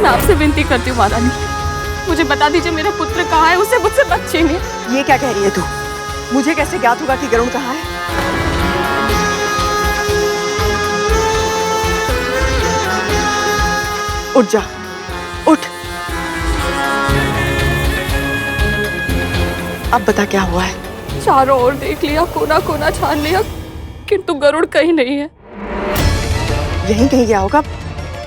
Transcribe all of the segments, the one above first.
मैं आपसे विनती करती हूँ महारानी, मुझे बता दीजिए मेरा पुत्र कहाँ है, उसे मुझसे मत छीनिए। ये क्या कह रही है तू? मुझे कैसे ज्ञात होगा कि गरुड़ कहाँ है? उठ जा, उठ। अब बता क्या हुआ है? चारों ओर देख लिया, कोना कोना छान लिया, किंतु गरुड़ कहीं नहीं है। यहीं कहीं गया होगा,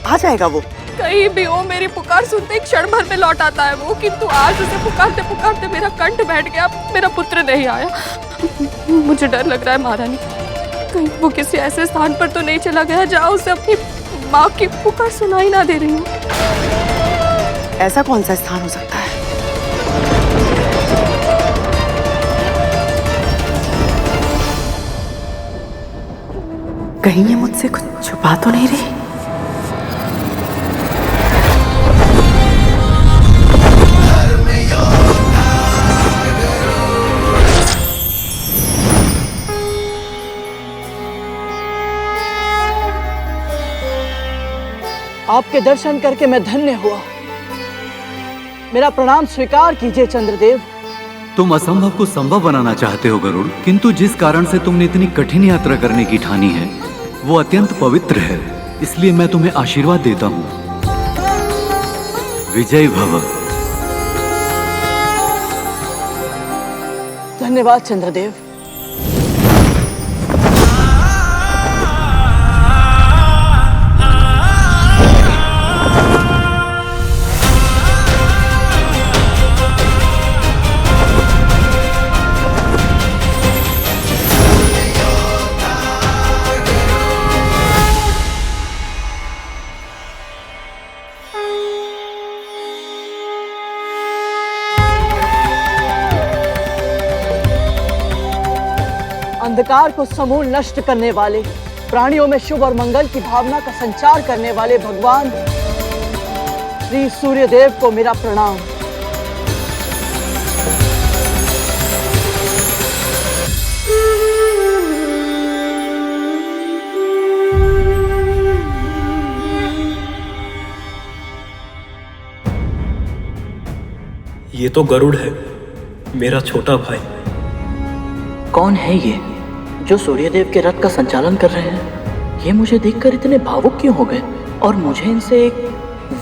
आ जाएगा वो। कहीं भी हो, मेरी पुकार सुनते ही क्षण भर में लौट आता है वो, किंतु आज उसे पुकारते पुकारते मेरा कंठ बैठ गया, मेरा पुत्र नहीं आया। मुझे डर लग रहा है महारानी, कहीं वो किसी ऐसे स्थान पर तो नहीं चला गया जहाँ उसे अपनी माँ की पुकार सुनाई ना दे रही हो। ऐसा कौन सा स्थान हो सकता है? कहीं ये मुझसे कुछ छुपा तो नहीं रही? आपके दर्शन करके मैं धन्य हुआ। मेरा प्रणाम स्वीकार कीजिए चंद्रदेव। तुम असंभव को संभव बनाना चाहते हो गरुड़, किंतु जिस कारण से तुमने इतनी कठिन यात्रा करने की ठानी है वो अत्यंत पवित्र है, इसलिए मैं तुम्हें आशीर्वाद देता हूँ। विजय भव। धन्यवाद चंद्रदेव। अंधकार को समूल नष्ट करने वाले, प्राणियों में शुभ और मंगल की भावना का संचार करने वाले भगवान श्री सूर्यदेव को मेरा प्रणाम। ये तो गरुड़ है, मेरा छोटा भाई। कौन है ये जो सूर्यदेव के रथ का संचालन कर रहे हैं? ये मुझे देखकर इतने भावुक क्यों हो गए और मुझे इनसे एक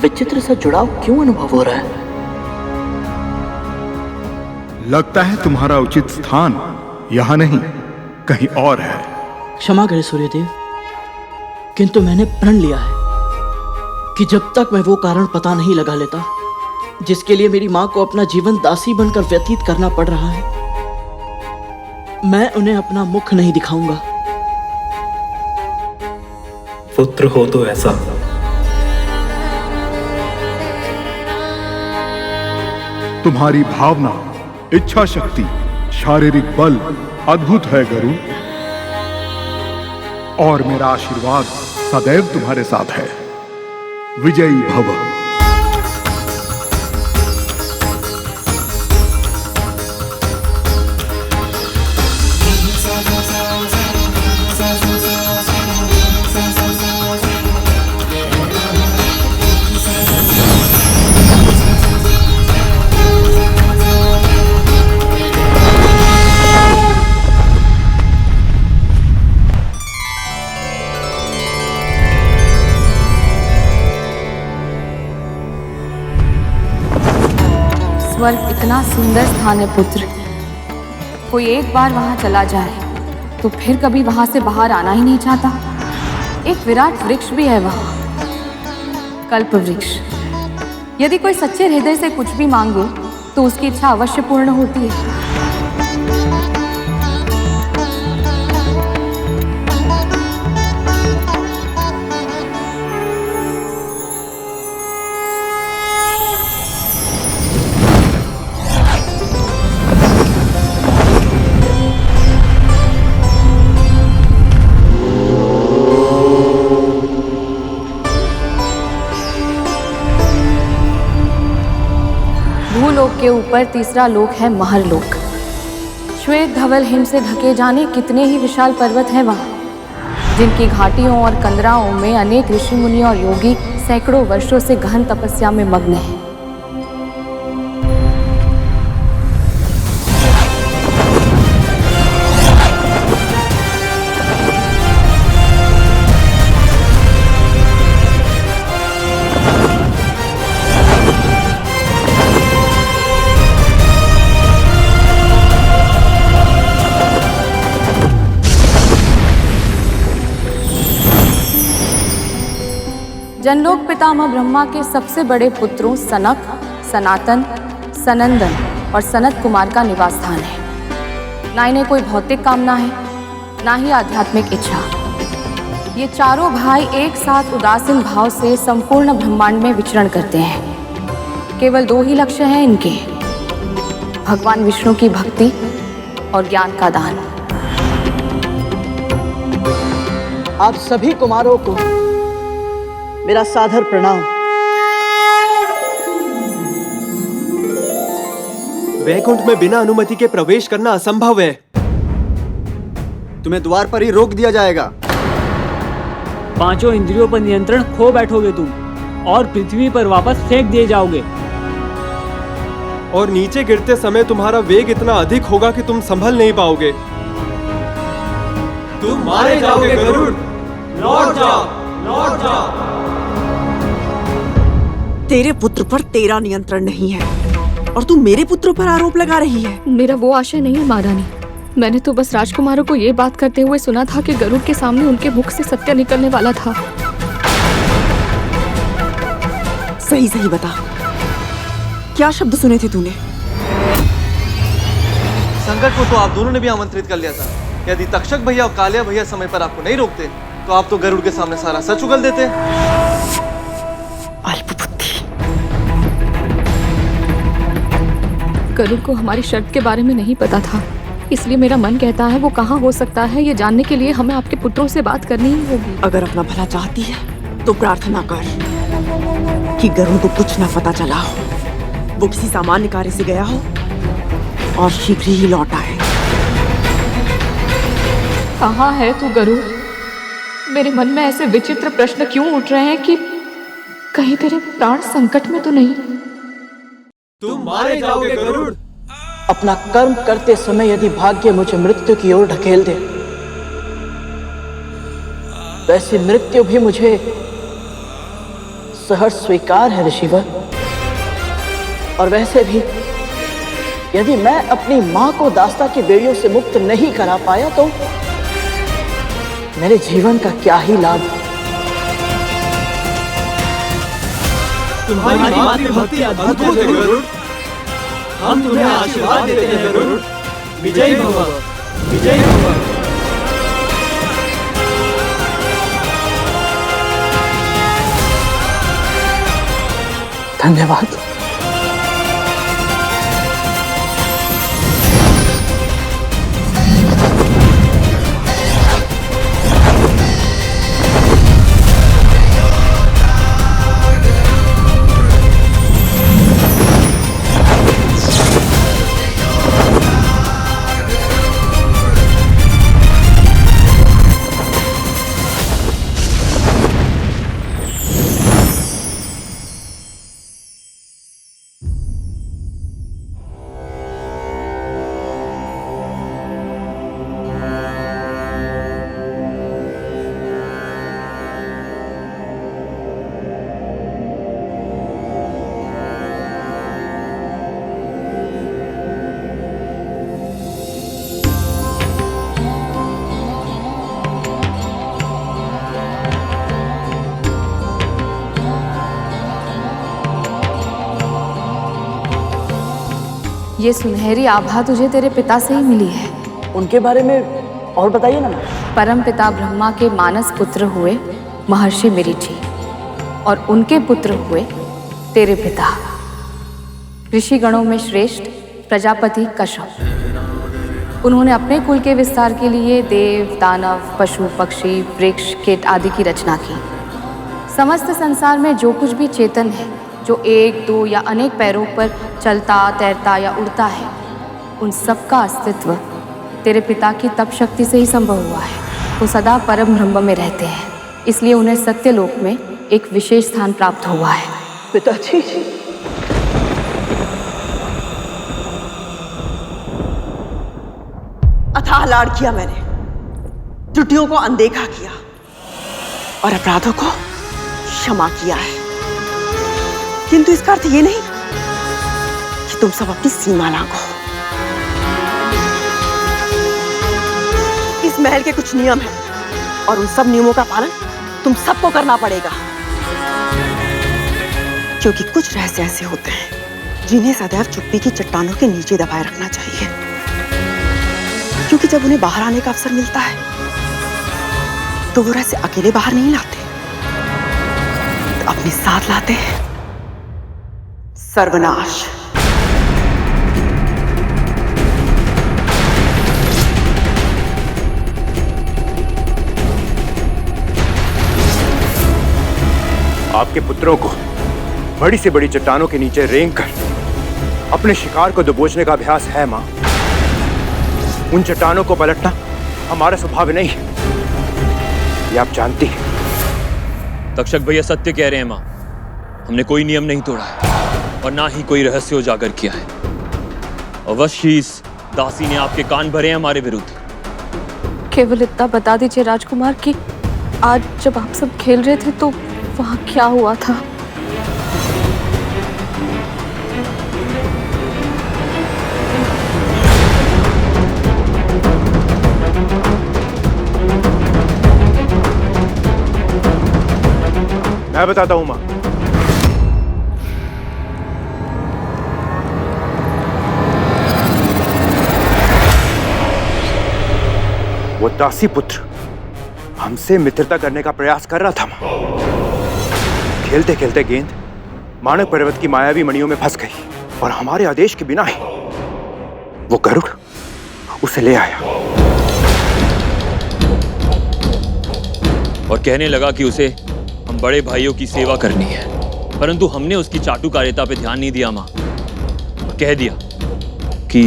विचित्र सा जुड़ाव क्यों अनुभव हो रहा है? लगता है तुम्हारा उचित स्थान यहाँ नहीं, कहीं और है। क्षमा करें सूर्यदेव, किंतु मैंने प्रण लिया है कि जब तक मैं वो कारण पता नहीं लगा लेता जिसके लिए मेरी माँ को अपना जीवन दासी बनकर व्यतीत करना पड़ रहा है, मैं उन्हें अपना मुख नहीं दिखाऊंगा। पुत्र हो तो ऐसा। तुम्हारी भावना, इच्छा शक्ति, शारीरिक बल अद्भुत है गरुड़, और मेरा आशीर्वाद सदैव तुम्हारे साथ है। विजयी भव। स्वर्ग इतना सुंदर स्थान है पुत्र, कोई एक बार वहां चला जाए तो फिर कभी वहां से बाहर आना ही नहीं चाहता। एक विराट वृक्ष भी है वहां, कल्प वृक्ष। यदि कोई सच्चे हृदय से कुछ भी मांगे तो उसकी इच्छा अवश्य पूर्ण होती है। भूलोक के ऊपर तीसरा लोक है महरलोक। श्वेत धवल हिम से ढके जाने कितने ही विशाल पर्वत हैं वहां। जिनकी घाटियों और कंदराओं में अनेक ऋषि मुनि और योगी सैकड़ों वर्षों से गहन तपस्या में मग्न हैं। जनलोक पितामह ब्रह्मा के सबसे बड़े पुत्रों सनक, सनातन, सनंदन और सनत कुमार का निवास स्थान है। ना इन्हें कोई भौतिक कामना है, ना ही आध्यात्मिक इच्छा। ये चारों भाई एक साथ उदासीन भाव से संपूर्ण ब्रह्मांड में विचरण करते हैं। केवल दो ही लक्ष्य हैं इनके, भगवान विष्णु की भक्ति और ज्ञान का दान। आप सभी कुमारों को मेरा सादर प्रणाम। वैकुंठ में बिना अनुमति के प्रवेश करना असंभव है। तुम्हें द्वार पर ही रोक दिया जाएगा। पांचों इंद्रियों पर नियंत्रण खो बैठोगे तुम और पृथ्वी पर वापस फेंक दिए जाओगे। और नीचे गिरते समय तुम्हारा वेग इतना अधिक होगा कि तुम संभल नहीं पाओगे। तुम मारे जाओगे गरुड़। लौट जाओ, लौट जाओ। तेरे पुत्र पर तेरा नियंत्रण नहीं है और तू मेरे पुत्रों पर आरोप लगा रही है। मेरा वो आशय नहीं है महारानी। मैंने तो बस राजकुमारों को ये बात करते हुए सुना था कि गरुड़ के सामने उनके मुख से सत्य निकलने वाला था। सही सही बता, क्या शब्द सुने थे तूने? संकट को तो आप दोनों ने भी आमंत्रित कर लिया था। यदि तक्षक भैया और कालिया भैया समय पर आपको नहीं रोकते तो आप तो गरुड़ के सामने सारा सच उगल देते। गरुड़ को हमारी शर्त के बारे में नहीं पता था, इसलिए मेरा मन कहता है वो कहाँ हो सकता है ये जानने के लिए हमें आपके पुत्रों से बात करनी ही होगी। अगर अपना भला चाहती है तो प्रार्थना कर कि गरुड़ को कुछ ना पता चला हो, वो किसी सामान्य कार्य से गया हो और शीघ्र ही लौट आए। कहाँ है तू गरुड़? मेरे मन में ऐसे विचित्र प्रश्न क्यों उठ रहे हैं कि कहीं तेरे प्राण संकट में तो नहीं? तुम मारे जाओगे गरुड़। अपना कर्म करते समय यदि भाग्य मुझे मृत्यु की ओर ढकेल दे, वैसे मृत्यु भी मुझे सहर्ष स्वीकार है ऋषिवर। और वैसे भी यदि मैं अपनी मां को दास्ता की बेड़ियों से मुक्त नहीं करा पाया तो मेरे जीवन का क्या ही लाभ। तुम्हारी मातृभक्ति अद्भुत है गरुड़। हम तुम्हें आशीर्वाद देते हैं गरुड़। विजयी भव, विजयी भव। धन्यवाद। ये सुनहरी आभा तुझे तेरे पिता से ही मिली है। उनके बारे में और बताइए ना। परम पिता ब्रह्मा के मानस पुत्र हुए महर्षि मरीचि और उनके पुत्र हुए तेरे पिता ऋषि गणों में श्रेष्ठ प्रजापति कश्यप। उन्होंने अपने कुल के विस्तार के लिए देव, दानव, पशु, पक्षी, वृक्ष, कीट आदि की रचना की। समस्त संसार में जो कुछ भी चेतन है, जो एक, दो या अनेक पैरों पर चलता, तैरता या उड़ता है, उन सब का अस्तित्व तेरे पिता की तप शक्ति से ही संभव हुआ है। वो सदा परम ब्रह्म में रहते हैं, इसलिए उन्हें सत्यलोक में एक विशेष स्थान प्राप्त हुआ है। पिताजी, अथाह लाड़ किया मैंने, त्रुटियों को अनदेखा किया और अपराधों को क्षमा किया है, किंतु इसका अर्थ ये नहीं कि तुम सब अपनी सीमा लांघो। इस महल के कुछ नियम हैं और उन सब नियमों का पालन तुम सबको करना पड़ेगा, क्योंकि कुछ रहस्य ऐसे होते हैं जिन्हें सदैव चुप्पी की चट्टानों के नीचे दबाए रखना चाहिए, क्योंकि जब उन्हें बाहर आने का अवसर मिलता है तो वो रहस्य अकेले बाहर नहीं लाते, तो अपने साथ लाते हैं सर्वनाश। आपके पुत्रों को बड़ी से बड़ी चट्टानों के नीचे रेंग कर अपने शिकार को दबोचने का अभ्यास है मां। उन चट्टानों को पलटना हमारा स्वभाव नहीं है, ये आप जानती हैं। तक्षक भैया सत्य कह रहे हैं मां, हमने कोई नियम नहीं तोड़ा है और ना ही कोई रहस्य उजागर किया है। अवश्य ही इस दासी ने आपके कान भरे हैं हमारे विरुद्ध। केवल इतना बता दीजिए राजकुमार कि आज जब आप सब खेल रहे थे तो वहां क्या हुआ था? मैं बताता हूं मां। वो दासी पुत्र हमसे मित्रता करने का प्रयास कर रहा था मां। खेलते खेलते गेंद मानव पर्वत की मायावी मणियों में फंस गई और हमारे आदेश के बिना ही वो गरुड़ उसे ले आया और कहने लगा कि उसे हम बड़े भाइयों की सेवा करनी है, परंतु हमने उसकी चाटुकारिता पे ध्यान नहीं दिया मां और कह दिया कि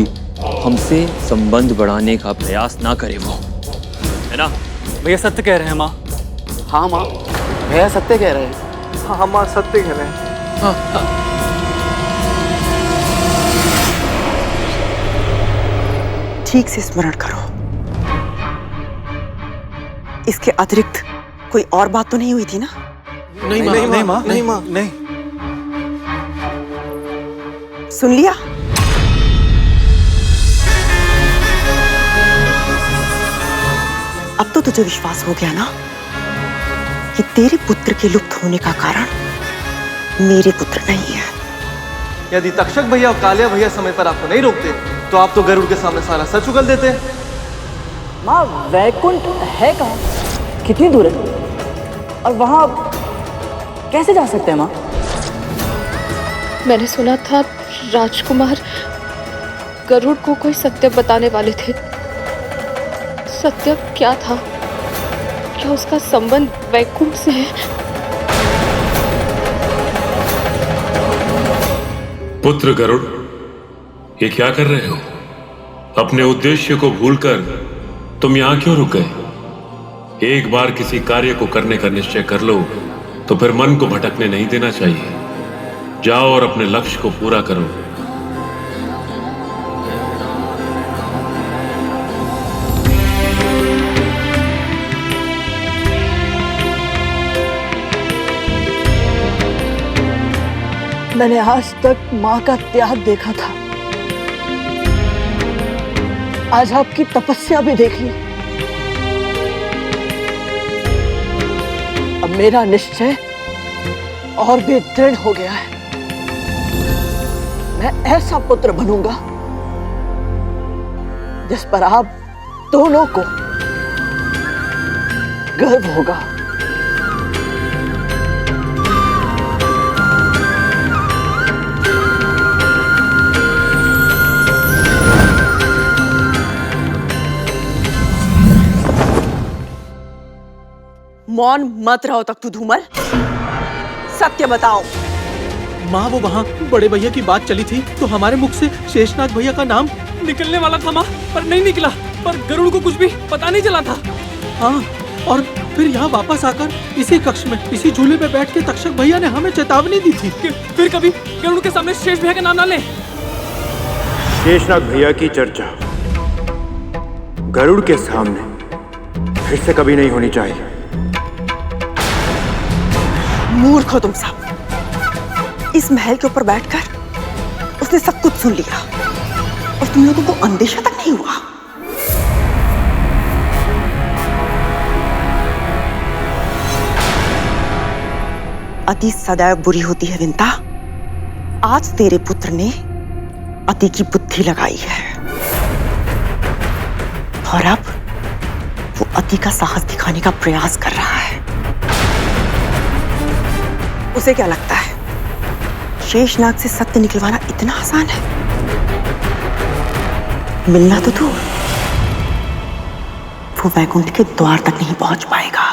हमसे संबंध बढ़ाने का प्रयास ना करे वो, है ना? भैया सत्य कह रहे हैं माँ। हाँ माँ, भैया सत्य कह रहे हैं। हाँ मां, सत्य कह रहे हैं। ठीक से स्मरण करो, इसके अतिरिक्त कोई और बात तो नहीं हुई थी ना? नहीं मां, नहीं मां, नहीं मां, नहीं। सुन लिया? अब तो तुझे विश्वास हो गया ना कि तेरे पुत्र के लुप्त होने का कारण मेरे पुत्र नहीं है। यदि तक्षक भैया और कालिया भैया समय पर आपको नहीं रोकते तो आप तो गरुड़ के सामने सारा सच उगल देते। माँ वैकुंठ है कहाँ? कितनी दूर है? और वहाँ कैसे जा सकते हैं माँ? मैंने सुना था राजकुमार गरुड़ को कोई सत्य बताने वाले थे। सत्य क्या था? क्या उसका संबंध वैकुंठ से है? पुत्र गरुड़, ये क्या कर रहे हो? अपने उद्देश्य को भूलकर तुम यहाँ क्यों रुक गए? एक बार किसी कार्य को करने का निश्चय कर लो तो फिर मन को भटकने नहीं देना चाहिए। जाओ और अपने लक्ष्य को पूरा करो। मैंने आज तक माँ का त्याग देखा था, आज आपकी तपस्या भी देख ली। अब मेरा निश्चय और भी दृढ़ हो गया है। मैं ऐसा पुत्र बनूंगा जिस पर आप दोनों को गर्व होगा। मौन मत रहो तक तू धूमल, सत्य बताओ। माँ वो वहाँ बड़े भैया की बात चली थी तो हमारे मुख से शेषनाग भैया का नाम निकलने वाला था माँ, पर नहीं निकला। पर गरुड़ को कुछ भी पता नहीं चला था। हाँ, और फिर यहाँ वापस आकर इसी कक्ष में इसी झूले पे बैठ के तक्षक भैया ने हमें चेतावनी दी थी कि फिर कभी गरुड़ के सामने शेष भैया का नाम ना ले। शेषनाग भैया की चर्चा गरुड़ के सामने फिर से कभी नहीं होनी चाहिए। मूर्ख हो तुम सब। इस महल के ऊपर बैठकर उसने सब कुछ सुन लिया और तुम लोगों को अंदेशा तक नहीं हुआ। अति सदैव बुरी होती है विंता। आज तेरे पुत्र ने अति की बुद्धि लगाई है और अब वो अति का साहस दिखाने का प्रयास कर रहा है। उसे क्या लगता है शेषनाग से सत्य निकलवाना इतना आसान है? मिलना तो दूर, वो वैकुंठ के द्वार तक नहीं पहुंच पाएगा।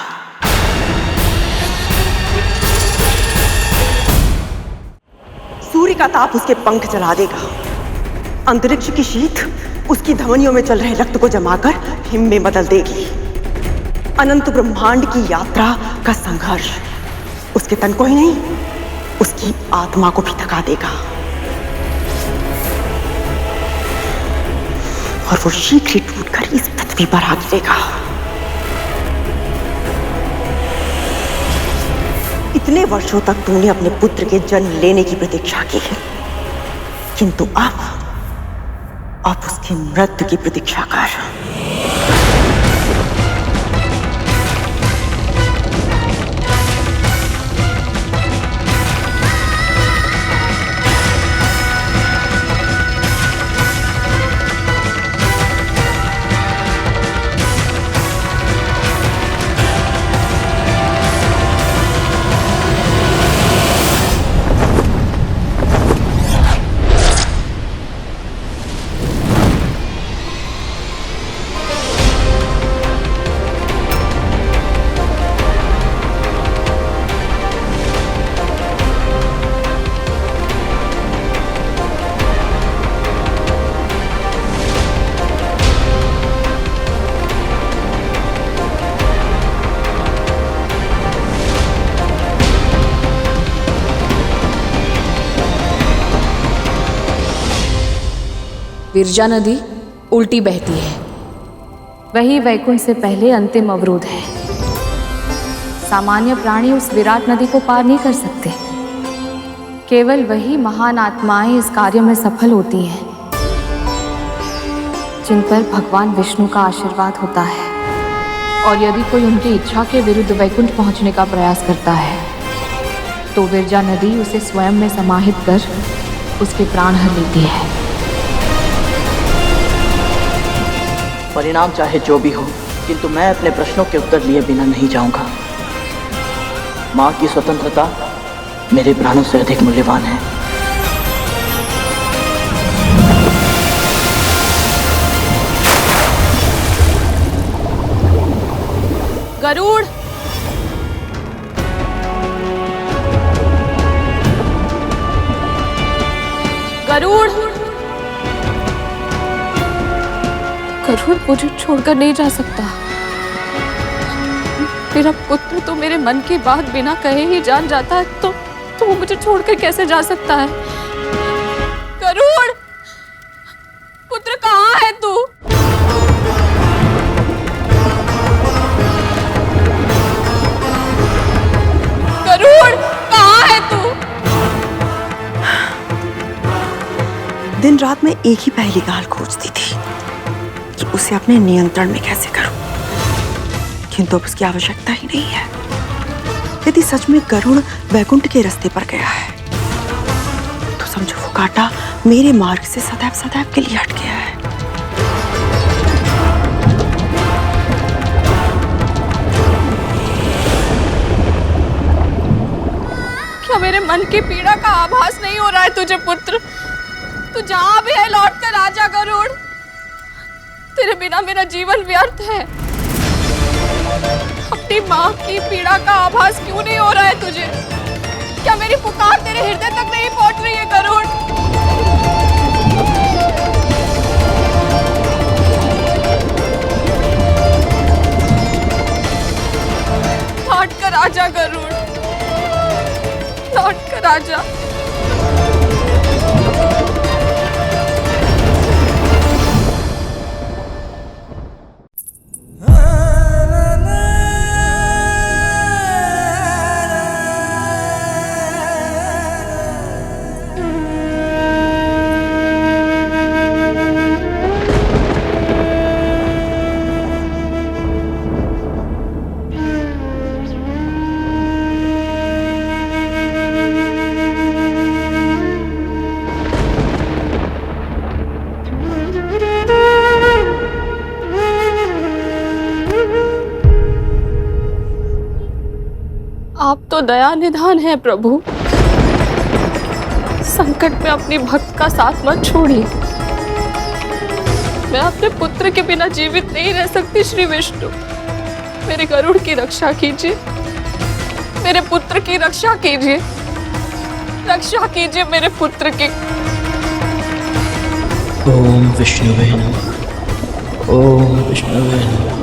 सूर्य का ताप उसके पंख जला देगा। अंतरिक्ष की शीत उसकी धमनियों में चल रहे रक्त को जमाकर हिम में बदल देगी। अनंत ब्रह्मांड की यात्रा का संघर्ष उसके तन को ही नहीं, उसकी आत्मा को भी थका देगा और वो शीघ्र ही टूटकर इस पृथ्वी पर आ गिरेगा। इतने वर्षों तक तूने अपने पुत्र के जन्म लेने की प्रतीक्षा की है, किंतु अब उसकी मृत्यु की प्रतीक्षा कर। विरजा नदी उल्टी बहती है, वही वैकुंठ से पहले अंतिम अवरोध है। सामान्य प्राणी उस विराट नदी को पार नहीं कर सकते। केवल वही महान आत्माएं इस कार्य में सफल होती हैं जिन पर भगवान विष्णु का आशीर्वाद होता है। और यदि कोई उनकी इच्छा के विरुद्ध वैकुंठ पहुंचने का प्रयास करता है तो विरजा नदी उसे स्वयं में समाहित कर उसके प्राण हर लेती है। परिणाम चाहे जो भी हो, किंतु मैं अपने प्रश्नों के उत्तर लिए बिना नहीं जाऊंगा। मां की स्वतंत्रता मेरे प्राणों से अधिक मूल्यवान है। गरुड़, गरुड़, गरुड़ मुझे छोड़कर नहीं जा सकता। मेरा पुत्र तो मेरे मन की बात बिना कहे ही जान जाता है, तो वो मुझे छोड़कर कैसे जा सकता है? गरुड़, पुत्र कहाँ है तू? गरुड़, कहाँ है तू? दिन रात मैं एक ही पहली गाल खोजती थी कि उसे अपने नियंत्रण में कैसे करूं, किंतु अब उसकी आवश्यकता ही नहीं है। यदि सच में गरुड़ वैकुंठ के रास्ते पर गया है तो समझो वो कांटा मेरे मार्ग से सदैव सदैव के लिए हट गया है। क्या मेरे मन की पीड़ा का आभास नहीं हो रहा है तुझे पुत्र? तू जहां भी है लौट कर आजा गरुड़। तेरे बिना मेरा जीवन व्यर्थ है। अपनी माँ की पीड़ा का आभास क्यों नहीं हो रहा है तुझे? क्या मेरी पुकार तेरे हृदय तक नहीं पहुंच रही है गरुड़? राजा। आप तो दया निधान है प्रभु, संकट में अपनी भक्त का साथ मत छोड़िए। मैं अपने पुत्र के बिना जीवित नहीं रह सकती श्री विष्णु। मेरे गरुड़ की रक्षा कीजिए, मेरे पुत्र की रक्षा कीजिए, रक्षा कीजिए मेरे पुत्र की। ओम विष्णुवे नमः। ओम विष्णुवे नमः।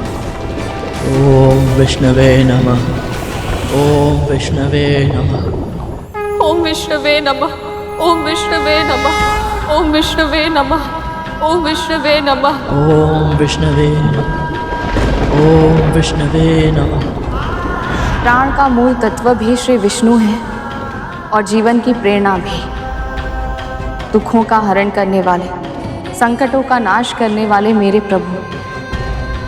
ओम विष्णुवे नमः। ओम विष्णुवे नमः। ओम विष्णुवे नमः। ओम विष्णुवे नमः। ओम विष्णुवे नमः। ओम विष्णुवे नमः। ओम विष्णुवे नमः। ओम विष्णुवे नमः। प्राण का मूल तत्व भी श्री विष्णु है और जीवन की प्रेरणा भी। दुखों का हरण करने वाले, संकटों का नाश करने वाले मेरे प्रभु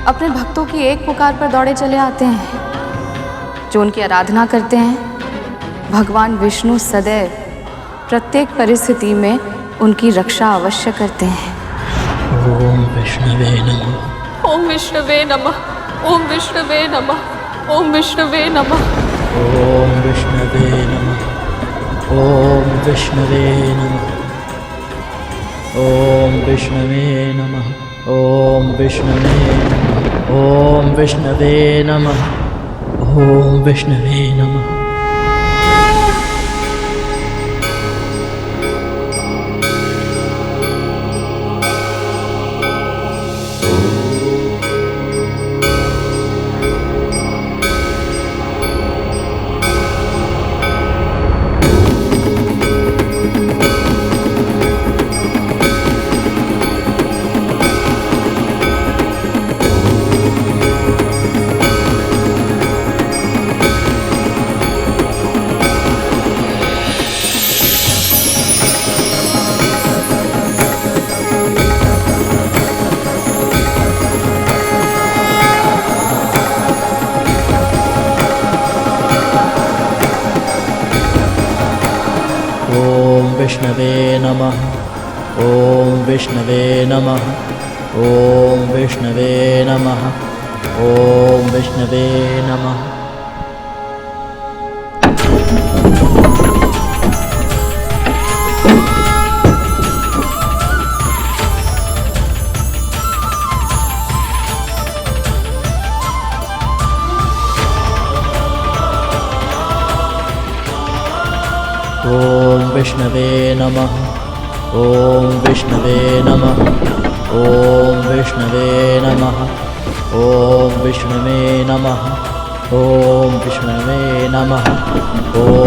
अपने भक्तों की एक पुकार पर दौड़े चले आते हैं। जो उनकी आराधना करते हैं, भगवान विष्णु सदैव प्रत्येक परिस्थिति में उनकी रक्षा अवश्य करते हैं। ओम विष्णुवे नमः। ओम विष्णुवे नमः। ओम विष्णुवे नमः। ओम विष्णुवे नमः। ओम विष्णुवे नमः। ओम विष्णुवे नमः। ओम विष्णुवे नमः। ओम विष्णुवे नमः। ओम विष्णुवे नमः। ओम विष्णुवे नमः। विष्णवे नमः। ओम विष्णवे नमः। ओम विष्णवे नमः। ओम विष्णवे नमः। ओम विष्णवे नमः। ओम विष्णवे नमः। ओम विष्णवे नमः। ओम विष्णवे नमः। ओम विष्णवे नमः। ओम विष्णवे नमः। ओम विष्णवे नमः।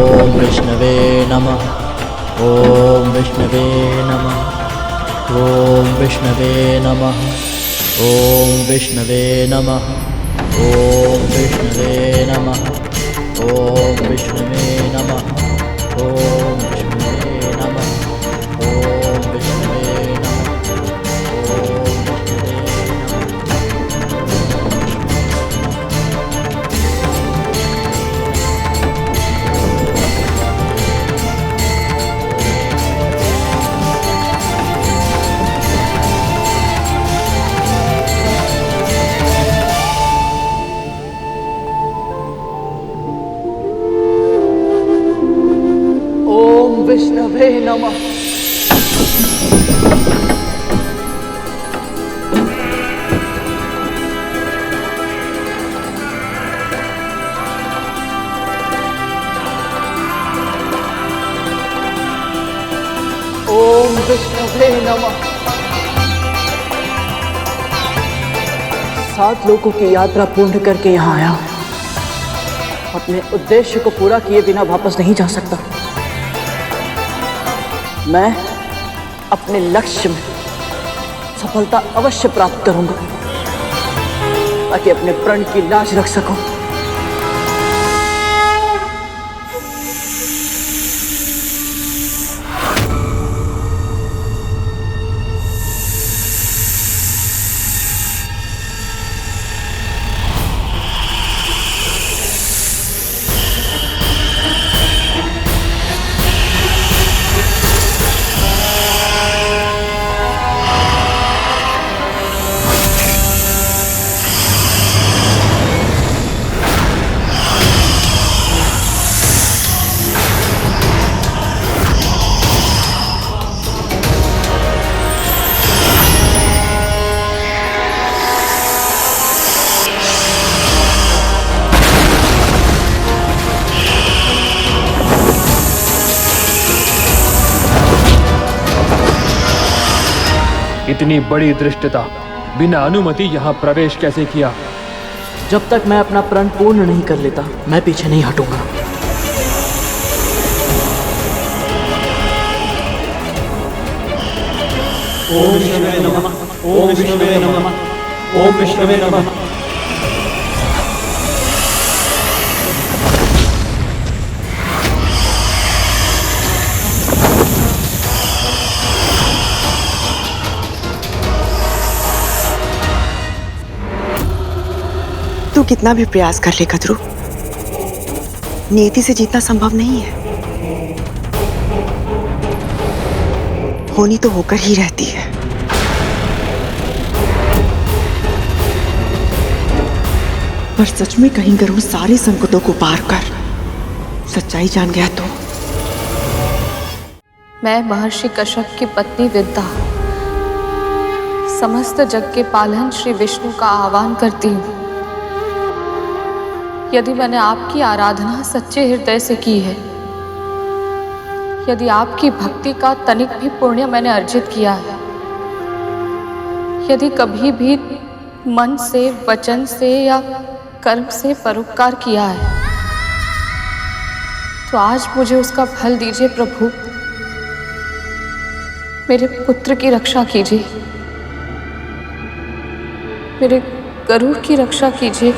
ओम विष्णवे नमः। ओम विष्णवे नमः। ओम विष्णवे नमः। ओम विष्णवे नमः। ओम विष्णुवे नमः। ओम विष्णुवे नमः। ओम विष्णुवे नमः। ओम विष्णुवे नमः। 7 लोगों की यात्रा पूर्ण करके यहाँ आया हूँ। अपने उद्देश्य को पूरा किए बिना वापस नहीं जा सकता। मैं अपने लक्ष्य में सफलता अवश्य प्राप्त करूंगा ताकि अपने प्रण की लाज रख सकूं। इतनी बड़ी धृष्टता, बिना अनुमति यहाँ प्रवेश कैसे किया? जब तक मैं अपना प्रण पूर्ण नहीं कर लेता, मैं पीछे नहीं हटूंगा। ओम विष्णुवे नमः, ओम विष्णुवे नमः, ओम विष्णुवे नमः। तू कितना भी प्रयास कर ले कद्रू, नियति से जीतना संभव नहीं है। होनी तो होकर ही रहती है। पर सच में कहीं गरुड़ सारे संकटों को पार कर सच्चाई जान गया तो? मैं महर्षि कश्यप की पत्नी विद्या समस्त जग के पालन श्री विष्णु का आह्वान करती हूँ। यदि मैंने आपकी आराधना सच्चे हृदय से की है, यदि आपकी भक्ति का तनिक भी पुण्य मैंने अर्जित किया है, यदि कभी भी मन से, वचन से या कर्म से परोपकार किया है, तो आज मुझे उसका फल दीजिए प्रभु। मेरे पुत्र की रक्षा कीजिए, मेरे गरुड़ की रक्षा कीजिए।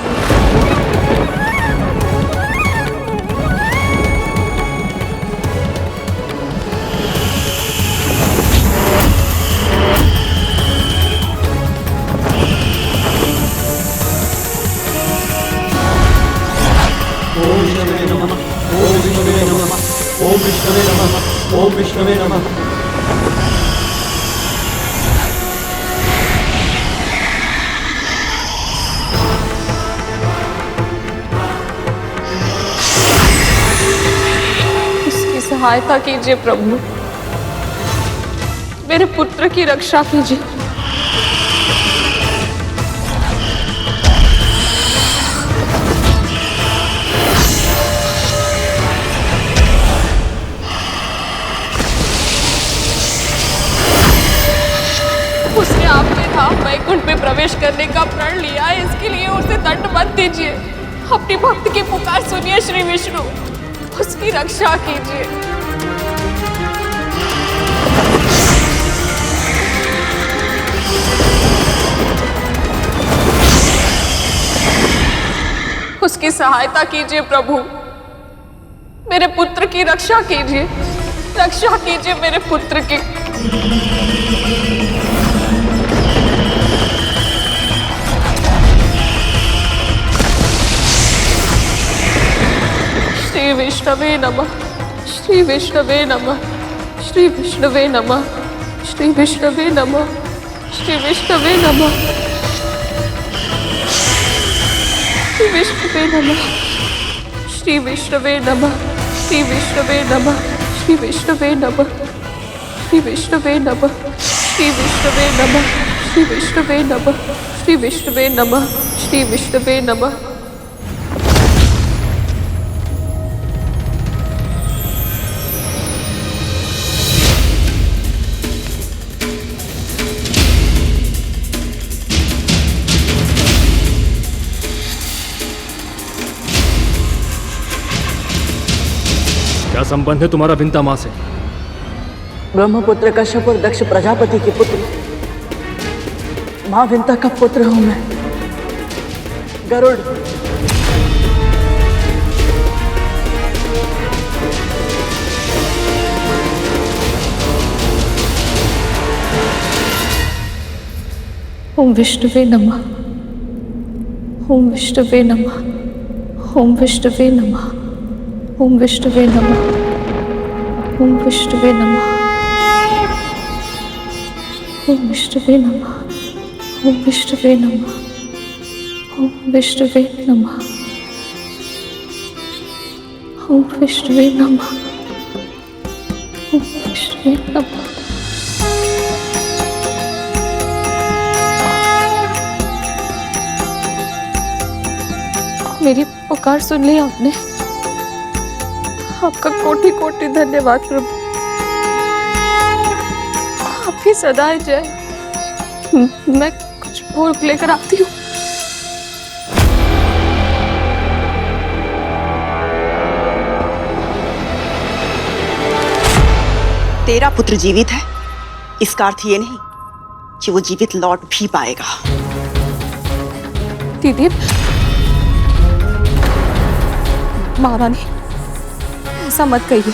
ओम विष्णुवे नमः, ओम विष्णुवे नमः। उसकी सहायता कीजिए प्रभु, मेरे पुत्र की रक्षा कीजिए। उसने आपके धाम वैकुंठ में प्रवेश करने का प्रण लिया है, इसके लिए उसे दंड मत दीजिए। अपनी भक्त की पुकार सुनिए श्री विष्णु, उसकी रक्षा कीजिए। उसकी सहायता कीजिए प्रभु, मेरे पुत्र की रक्षा कीजिए, रक्षा कीजिए मेरे पुत्र की। श्री विष्णवे नमः, श्री विष्णवे नमः, श्री विष्णवे नमः, श्री विष्णवे नमः, श्री विष्णवे नमः, श्री विष्णवे नमः, श्री विष्णवे नमः, श्री विष्णवे नमः, श्री विष्णवे नमः, श्री विष्णवे नमः, श्री विष्णवे नमः, श्री विष्णवे नमः, श्री विष्णवे नमः, श्री विष्णवे नमः। क्या संबंध है तुम्हारा विंता माँ से? ब्रह्मपुत्र कश्यप और दक्ष प्रजापति के पुत्र मां विंता का पुत्र हूं मैं, गरुड़। ओम विष्णुवे नमः। ओम विष्णुवे नमः। ओम विष्णुवे नमः। ओम विष्णुवे नमः। ओम विष्णुवे नमः। ओम विष्णुवे नमः। ओम विष्णुवे नमः। ओम विष्णुवे नमः। ओम विष्णुवे नमः। ओम विष्णुवे नमः। मेरी पुकार सुन ली आपने। आपका कोटि कोटि धन्यवाद प्रभु। आपकी सदाएं जय। मैं कुछ भोग लेकर आती हूँ। तेरा पुत्र जीवित है, इसका अर्थ ये नहीं कि वो जीवित लौट भी पाएगा। दीदी, महारानी ऐसा मत कहिए।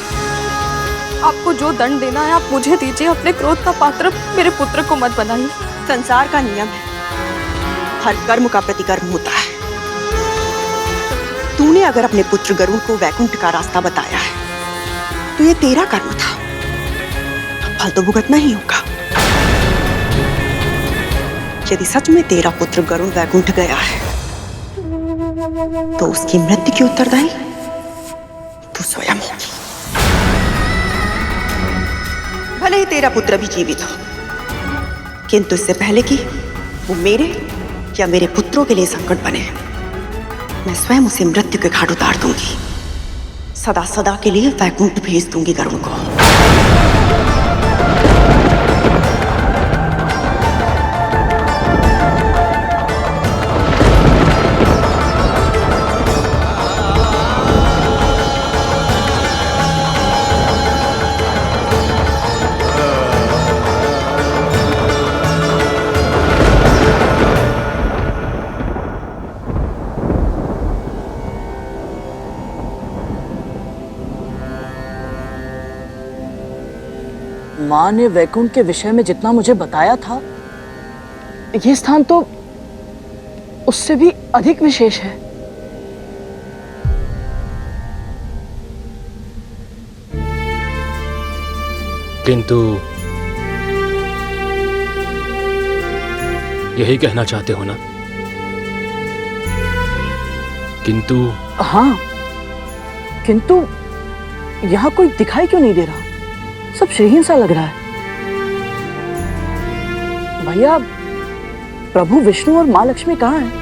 आपको जो दंड देना है आप मुझे दीजिए। अपने क्रोध का पात्र मेरे पुत्र को मत बनाइए। संसार का नियम है, हर कर्म का प्रतिकर्म होता है। तूने अगर अपने पुत्र गरुड़ को वैकुंठ का रास्ता बताया है तो ये तेरा कर्म था, फल तो भुगतना ही होगा। यदि सच में तेरा पुत्र गरुड़ वैकुंठ गया है तो उसकी मृत्यु की उत्तरदायी तू स्वयं होगी। भले ही तेरा पुत्र भी जीवित हो, किंतु इससे पहले कि वो मेरे या मेरे पुत्रों के लिए संकट बने, मैं स्वयं उसे मृत्यु के घाट उतार दूंगी। सदा सदा के लिए वैकुंठ भेज दूंगी गरुड़ को। माँ ने वैकुंठ के विषय में जितना मुझे बताया था, ये स्थान तो उससे भी अधिक विशेष है। किंतु यही कहना चाहते हो ना? किंतु हाँ, किंतु यहाँ कोई दिखाई क्यों नहीं दे रहा? सब श्रीहीन सा लग रहा है। भैया, प्रभु विष्णु और माँ लक्ष्मी कहाँ हैं?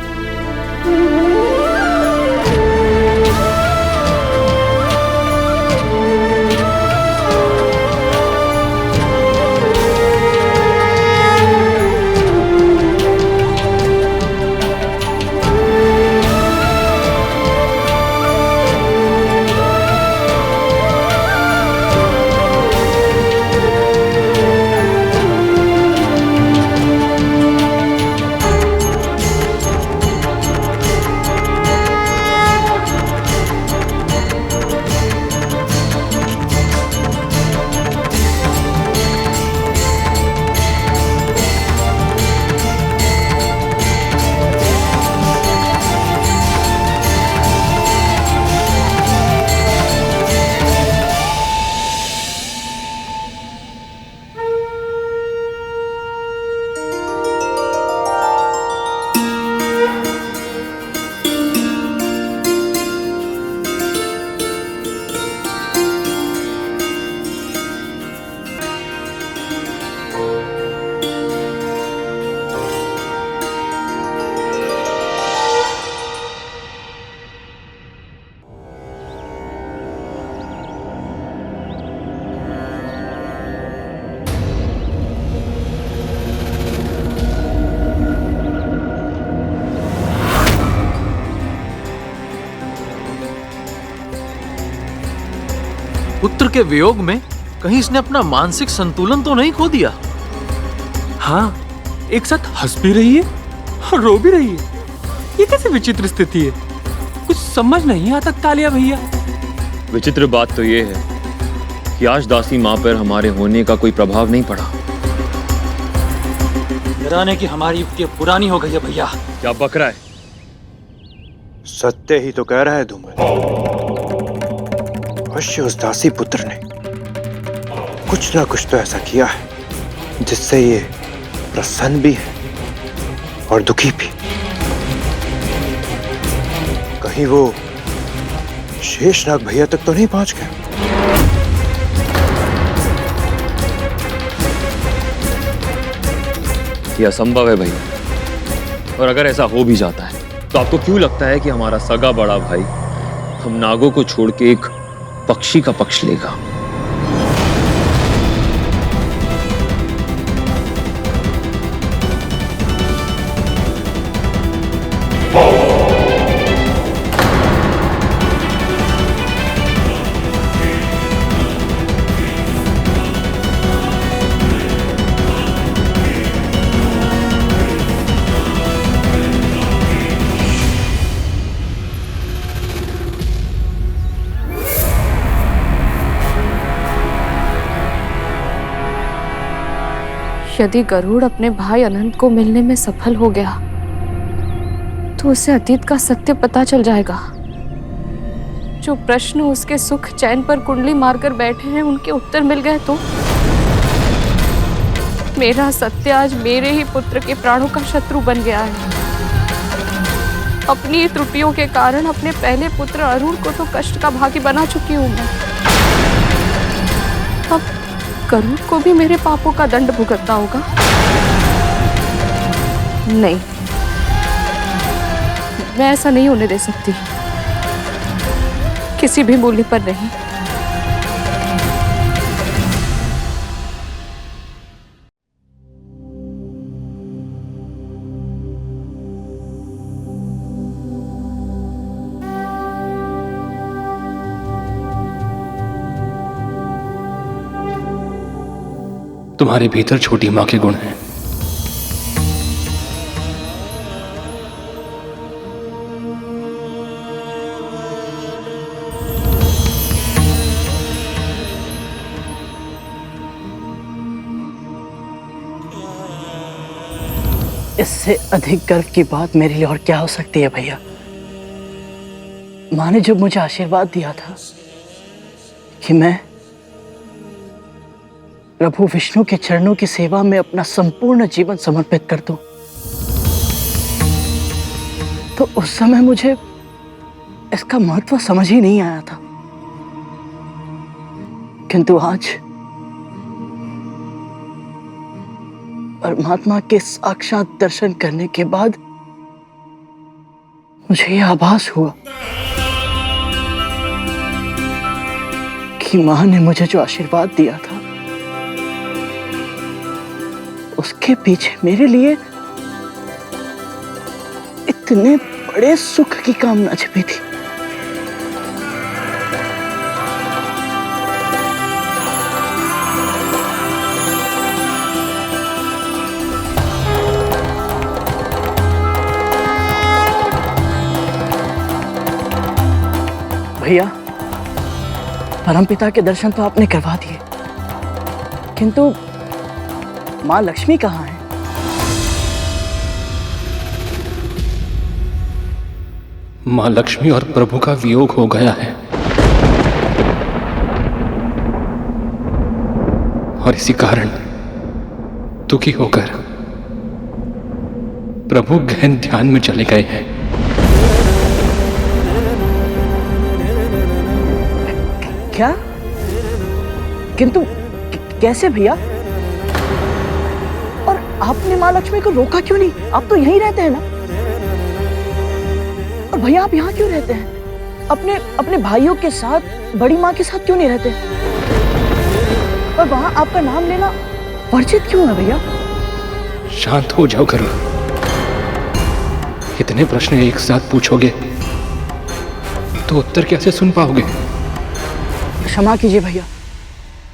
पुत्र के वियोग में कहीं इसने अपना मानसिक संतुलन तो नहीं खो दिया? हाँ, एक साथ हंस भी रही है और रो भी रही है। ये कैसे विचित्र स्थिति है? कुछ समझ नहीं आता कालिया भैया। विचित्र बात तो ये है कि आज दासी माँ पर हमारे होने का कोई प्रभाव नहीं पड़ा। डराने की हमारी युक्ति पुरानी हो गई है भैया। क्या बक रहा है? सत्य ही तो कह रहा है धूमल। अवश्य उस दासी पुत्र ने कुछ ना कुछ तो ऐसा किया है जिससे ये प्रसन्न भी है और दुखी भी। कहीं वो शेषनाग भैया तक तो नहीं पहुंच गया? ये असंभव है भैया। और अगर ऐसा हो भी जाता है तो आपको क्यों लगता है कि हमारा सगा बड़ा भाई हम नागों को छोड़ के एक पक्षी का पक्ष लेगा? यदि गरुड़ अपने भाई अनंत को मिलने में सफल हो गया तो उसे अतीत का सत्य पता चल जाएगा। जो प्रश्न उसके सुख चैन पर कुंडली मारकर बैठे हैं उनके उत्तर मिल गए तो मेरा सत्य आज मेरे ही पुत्र के प्राणों का शत्रु बन गया है। अपनी त्रुटियों के कारण अपने पहले पुत्र अरुण को तो कष्ट का भागी बना चुकी हूं मैं। अब गरुड़ को भी मेरे पापों का दंड भुगतना होगा। नहीं, मैं ऐसा नहीं होने दे सकती, किसी भी मूल्य पर नहीं। तुम्हारे भीतर छोटी माँ के गुण हैं। इससे अधिक गर्व की बात मेरे लिए और क्या हो सकती है भैया। माँ ने जब मुझे आशीर्वाद दिया था कि मैं प्रभु विष्णु के चरणों की सेवा में अपना संपूर्ण जीवन समर्पित कर दूं, तो उस समय मुझे इसका महत्व समझ ही नहीं आया था। किंतु आज परमात्मा के साक्षात दर्शन करने के बाद मुझे यह आभास हुआ कि मां ने मुझे जो आशीर्वाद दिया था उसके पीछे मेरे लिए इतने बड़े सुख की कामना छिपी थी। भैया, परमपिता के दर्शन तो आपने करवा दिए, किंतु माँ लक्ष्मी कहाँ है? माँ लक्ष्मी और प्रभु का वियोग हो गया है और इसी कारण दुखी होकर प्रभु गहन ध्यान में चले गए हैं। क्या? किंतु कैसे भैया? और आपने माँ लक्ष्मी को रोका क्यों नहीं? आप तो यहीं रहते हैं ना। और भैया आप यहाँ क्यों रहते हैं? अपने भाइयों के साथ, बड़ी माँ के साथ क्यों नहीं रहते? और वहां आपका नाम लेना वर्जित क्यों है भैया? शांत हो जाओ गरुड़। इतने प्रश्न एक साथ पूछोगे तो उत्तर कैसे सुन पाओगे? क्षमा कीजिए भैया,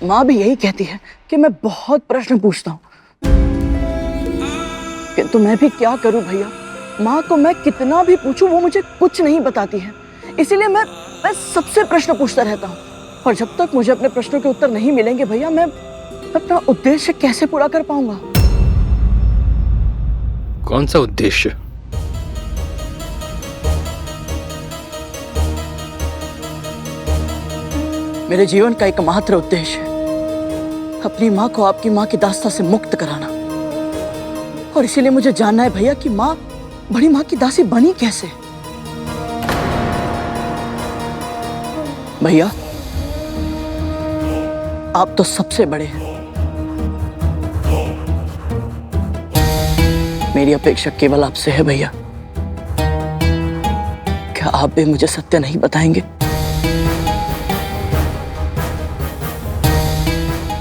माँ भी यही कहती है कि मैं बहुत प्रश्न पूछता हूँ, किंतु मैं भी क्या करूं भैया। माँ को मैं कितना भी पूछूं वो मुझे कुछ नहीं बताती है। इसीलिए मैं सबसे प्रश्न पूछता रहता हूँ, और जब तक मुझे अपने प्रश्नों के उत्तर नहीं मिलेंगे भैया, मैं अपना उद्देश्य कैसे पूरा कर पाऊंगा। कौन सा उद्देश्य? मेरे जीवन का एकमात्र उद्देश्य है अपनी माँ को आपकी माँ की दास्ता से मुक्त कराना, और इसीलिए मुझे जानना है भैया कि माँ बड़ी माँ की दासी बनी कैसे। भैया आप तो सबसे बड़े हैं, मेरी अपेक्षा केवल आपसे है भैया। क्या आप भी मुझे सत्य नहीं बताएंगे?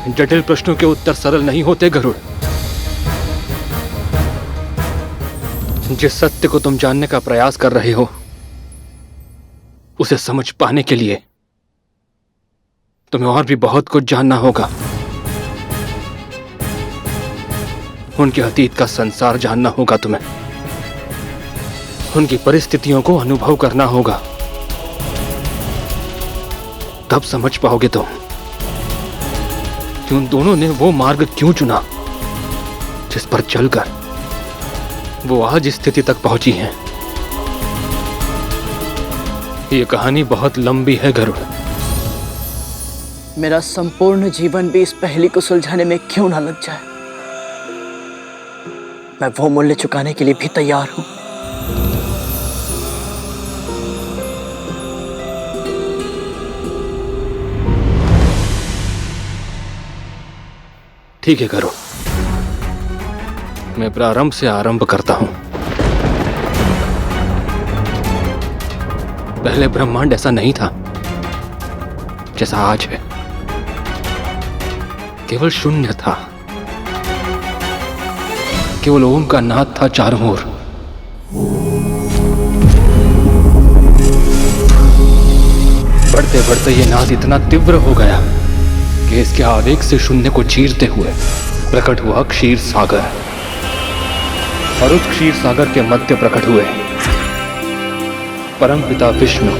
जटिल प्रश्नों के उत्तर सरल नहीं होते गरुड़। जिस सत्य को तुम जानने का प्रयास कर रहे हो, उसे समझ पाने के लिए तुम्हें और भी बहुत कुछ जानना होगा। उनके अतीत का संसार जानना होगा तुम्हें, उनकी परिस्थितियों को अनुभव करना होगा। तब समझ पाओगे तुम कि उन दोनों ने वो मार्ग क्यों चुना जिस पर चलकर वो आज इस स्थिति तक पहुंची हैं। ये कहानी बहुत लंबी है गरुड़। मेरा संपूर्ण जीवन भी इस पहेली को सुलझाने में क्यों ना लग जाए, मैं वो मूल्य चुकाने के लिए भी तैयार हूं। ठीक है गरुड़, मैं प्रारंभ से आरंभ करता हूं। पहले ब्रह्मांड ऐसा नहीं था जैसा आज है, केवल शून्य था। केवल ओम का नाद था चारों ओर। बढ़ते बढ़ते ये नाद इतना तीव्र हो गया कि इसके आवेग से शून्य को चीरते हुए प्रकट हुआ क्षीर सागर, और उस क्षीर सागर के मध्य प्रकट हुए परमपिता विष्णु।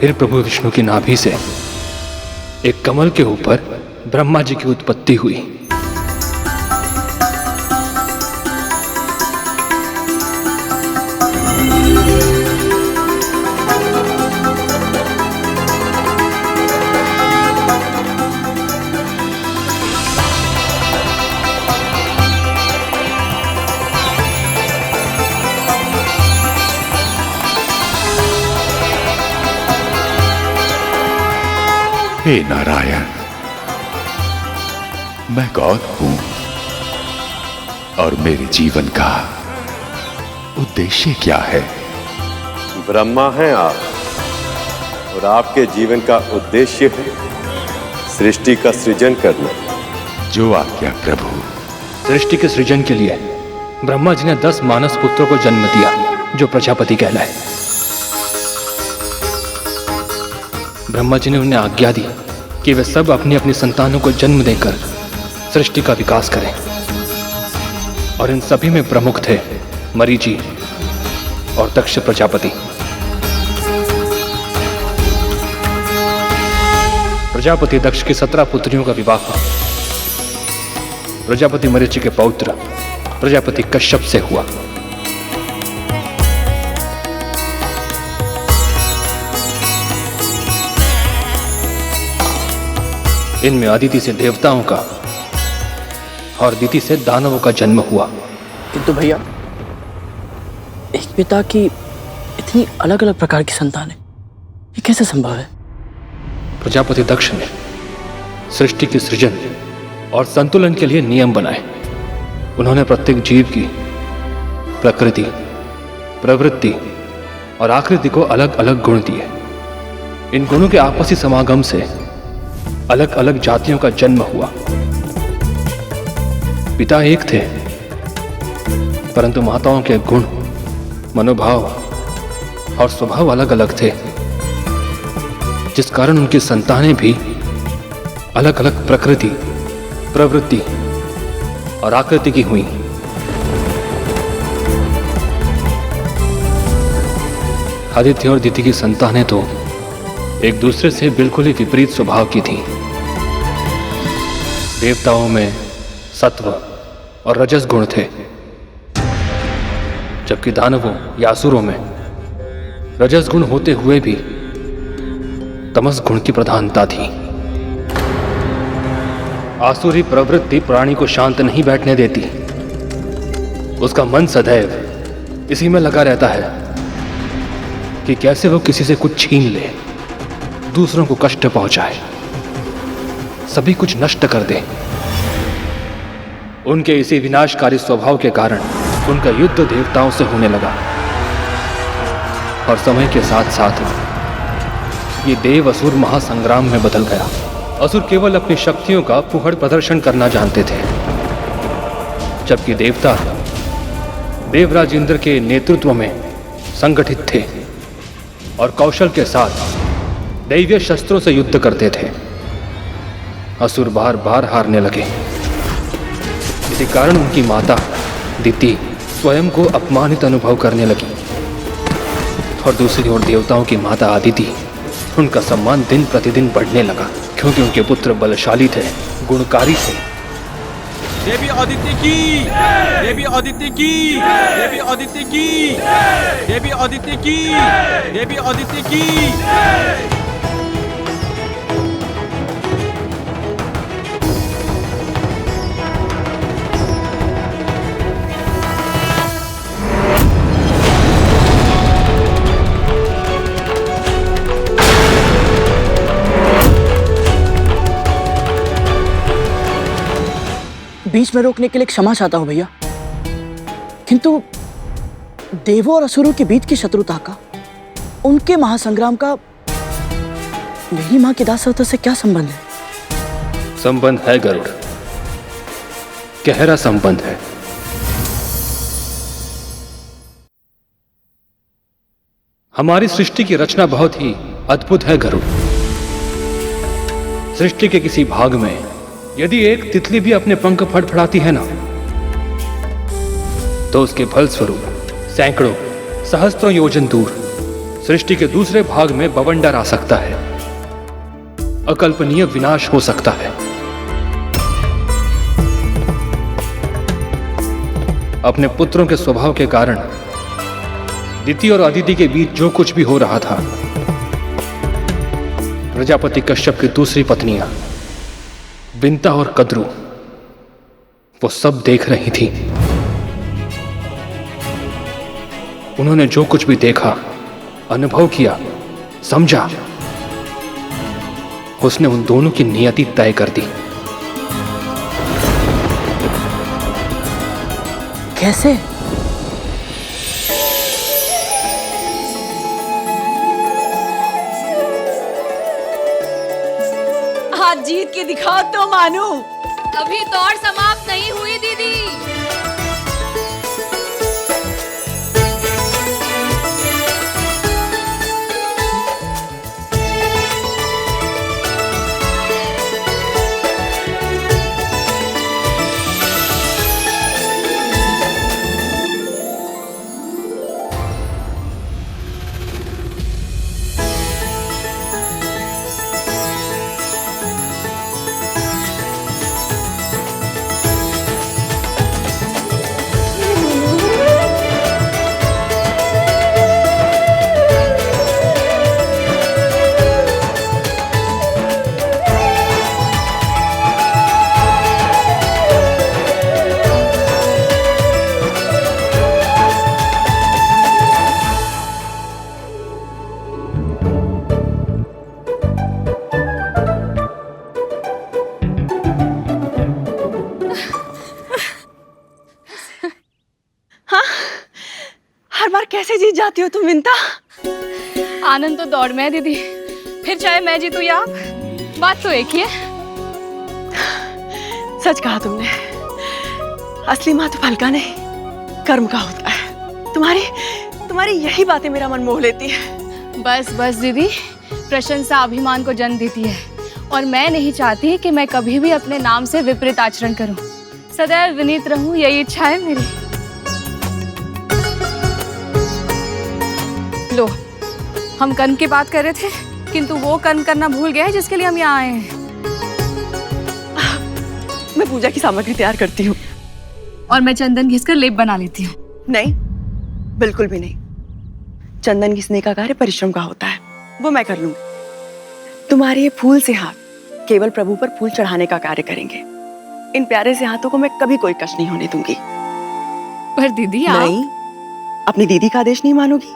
फिर प्रभु विष्णु की नाभि से एक कमल के ऊपर ब्रह्मा जी की उत्पत्ति हुई। हे नारायण, मैं कौन हूं और मेरे जीवन का उद्देश्य क्या है? ब्रह्मा हैं आप, और आपके जीवन का उद्देश्य है सृष्टि का सृजन करना। जो आज्ञा प्रभु। सृष्टि के सृजन के लिए ब्रह्मा जी ने 10 मानस पुत्रों को जन्म दिया जो प्रजापति कहलाए। ब्रह्मा जी ने उन्हें आज्ञा दी कि वे सब अपनी अपनी संतानों को जन्म देकर सृष्टि का विकास करें, और इन सभी में प्रमुख थे मरीचि और दक्ष प्रजापति। प्रजापति दक्ष की 17 पुत्रियों का विवाह हुआ। प्रजापति मरीचि के पौत्र प्रजापति कश्यप से हुआ। इनमें अदिति से देवताओं का और दिति से दानवों का जन्म हुआ। किंतु भैया, एक पिता की इतनी अलग अलग प्रकार की संतानें, ये कैसे संभव है? प्रजापति दक्ष ने सृष्टि के सृजन और संतुलन के लिए नियम बनाए। उन्होंने प्रत्येक जीव की प्रकृति, प्रवृत्ति और आकृति को अलग अलग गुण दिए। इन गुणों के आपसी समागम से अलग अलग जातियों का जन्म हुआ। पिता एक थे, परंतु माताओं के गुण, मनोभाव और स्वभाव अलग अलग थे, जिस कारण उनकी संतानें भी अलग अलग प्रकृति, प्रवृत्ति और आकृति की हुई। आदित्य और दिति की संतानें तो एक दूसरे से बिल्कुल ही विपरीत स्वभाव की थीं। देवताओं में सत्व और रजस गुण थे, जबकि दानवों या असुरों में रजस गुण होते हुए भी तमस गुण की प्रधानता थी। आसुरी प्रवृत्ति प्राणी को शांत नहीं बैठने देती। उसका मन सदैव इसी में लगा रहता है कि कैसे वो किसी से कुछ छीन ले, दूसरों को कष्ट पहुंचाए, सभी कुछ नष्ट कर दे। उनके इसी विनाशकारी स्वभाव के कारण उनका युद्ध देवताओं से होने लगा और समय के साथ साथ ये देव असुर महासंग्राम में बदल गया। असुर केवल अपनी शक्तियों का फुहड़ प्रदर्शन करना जानते थे, जबकि देवता देवराज इंद्र के नेतृत्व में संगठित थे और कौशल के साथ दैवीय शस्त्रों से युद्ध करते थे। असुर बार बार हारने लगे। इसी कारण उनकी माता दिति स्वयं को अपमानित अनुभव करने लगी और दूसरी ओर देवताओं की माता आदिति, उनका सम्मान दिन प्रतिदिन बढ़ने लगा, क्योंकि उनके पुत्र बलशाली थे, गुणकारी थे। देवी आदित्य की, देवी आदित्य की, देवी आदित्य की, देवी आदित्य की, देवी आदित्य की। बीच में रोकने के लिए क्षमा चाहता हूं भैया, किंतु देवों और असुरों के बीच की शत्रुता का, उनके महासंग्राम का मेरी मां की दासत्व से क्या संबंध है? संबंध है गरुड़, गहरा संबंध है। हमारी सृष्टि की रचना बहुत ही अद्भुत है गरुड़। सृष्टि के किसी भाग में यदि एक तितली भी अपने पंख फड़फड़ाती है ना, तो उसके फलस्वरूप सैकड़ों सहस्त्रों योजन दूर सृष्टि के दूसरे भाग में बवंडर आ सकता है, अकल्पनीय विनाश हो सकता है। अपने पुत्रों के स्वभाव के कारण दिति और अदिति के बीच जो कुछ भी हो रहा था, प्रजापति कश्यप की दूसरी पत्नियां विंता और कद्रू वो सब देख रही थी। उन्होंने जो कुछ भी देखा, अनुभव किया, समझा, उसने उन दोनों की नियति तय कर दी। कैसे? आज जीत के दिखाओ तो मानू। अभी दौड़ समाप्त नहीं हुई दीदी। हर बार कैसे जीत जाती हो तुम विंता? आनंद तो दौड़ में है दीदी, फिर चाहे मैं जीतूं या आप, बात तो एक ही है। सच कहा तुमने, असली माँ तो फल का नहीं, कर्म का होता है। तुम्हारी यही बातें मेरा मन मोह लेती है। बस बस दीदी, प्रशंसा अभिमान को जन्म देती है और मैं नहीं चाहती कि मैं कभी भी अपने नाम से विपरीत आचरण करूं। सदैव विनीत रहूं, यही इच्छा है मेरी। लो, हम कर्म की बात कर रहे थे, किंतु वो कर्म करना भूल गए जिसके लिए हम यहाँ आए हैं। मैं पूजा की सामग्री तैयार करती हूँ और मैं चंदन घिसकर लेप बना लेती हूँ। नहीं, बिल्कुल भी नहीं। चंदन घिसने का कार्य परिश्रम का होता है, वो मैं कर लूंगी। तुम्हारे ये फूल से हाथ केवल प्रभु पर फूल चढ़ाने का कार्य करेंगे। इन प्यारे से हाथों को मैं कभी कोई कष्ट नहीं होने दूंगी। पर दीदी आप... नहीं, अपनी दीदी का आदेश नहीं मानोगी?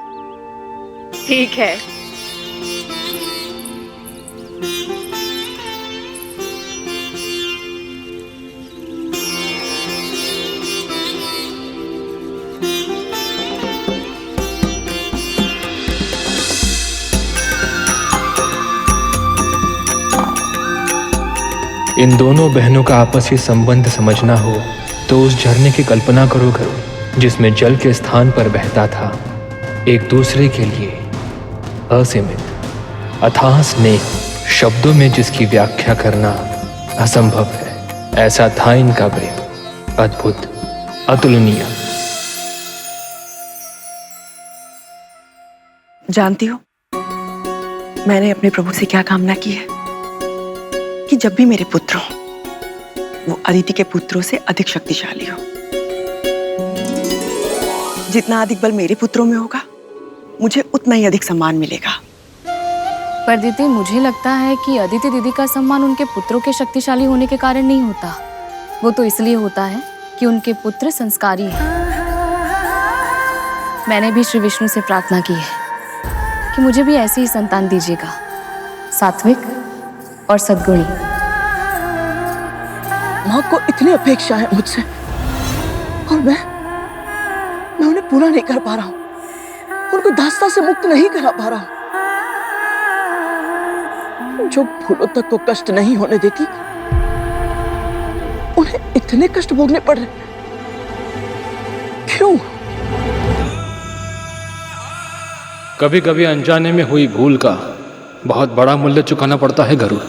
ठीक है। इन दोनों बहनों का आपसी संबंध समझना हो तो उस झरने की कल्पना करो गरुड़, जिसमें जल के स्थान पर बहता था एक दूसरे के लिए असीमित अथाह स्नेह, शब्दों में जिसकी व्याख्या करना असंभव है। ऐसा था इनका प्रेम, अद्भुत, अतुलनीय। जानती हो मैंने अपने प्रभु से क्या कामना की है? कि जब भी मेरे पुत्र हो वो अदिति के पुत्रों से अधिक शक्तिशाली हो। जितना अधिक बल मेरे पुत्रों में होगा मुझे उतना ही अधिक सम्मान मिलेगा। पर दीदी, मुझे लगता है कि अदिति दीदी का सम्मान उनके पुत्रों के शक्तिशाली होने के कारण नहीं होता। वो तो इसलिए होता है कि उनके पुत्र संस्कारी हैं। मैंने भी श्री विष्णु से प्रार्थना की है कि मुझे भी ऐसी ही संतान दीजिएगा, सात्विक और सद्गुणी। माँ को इतनी अपेक्षा है मुझसे और मैं उन्हें पूरा नहीं कर पा रहा हूँ, उनको दास्ता से मुक्त नहीं करा पा रहा हूँ। जो फूलों तक को कष्ट नहीं होने देती, उन्हें इतने कष्ट भोगने पड़ रहे, क्यों? कभी कभी अनजाने में हुई भूल का बहुत बड़ा मूल्य चुकाना पड़ता है गरुड़।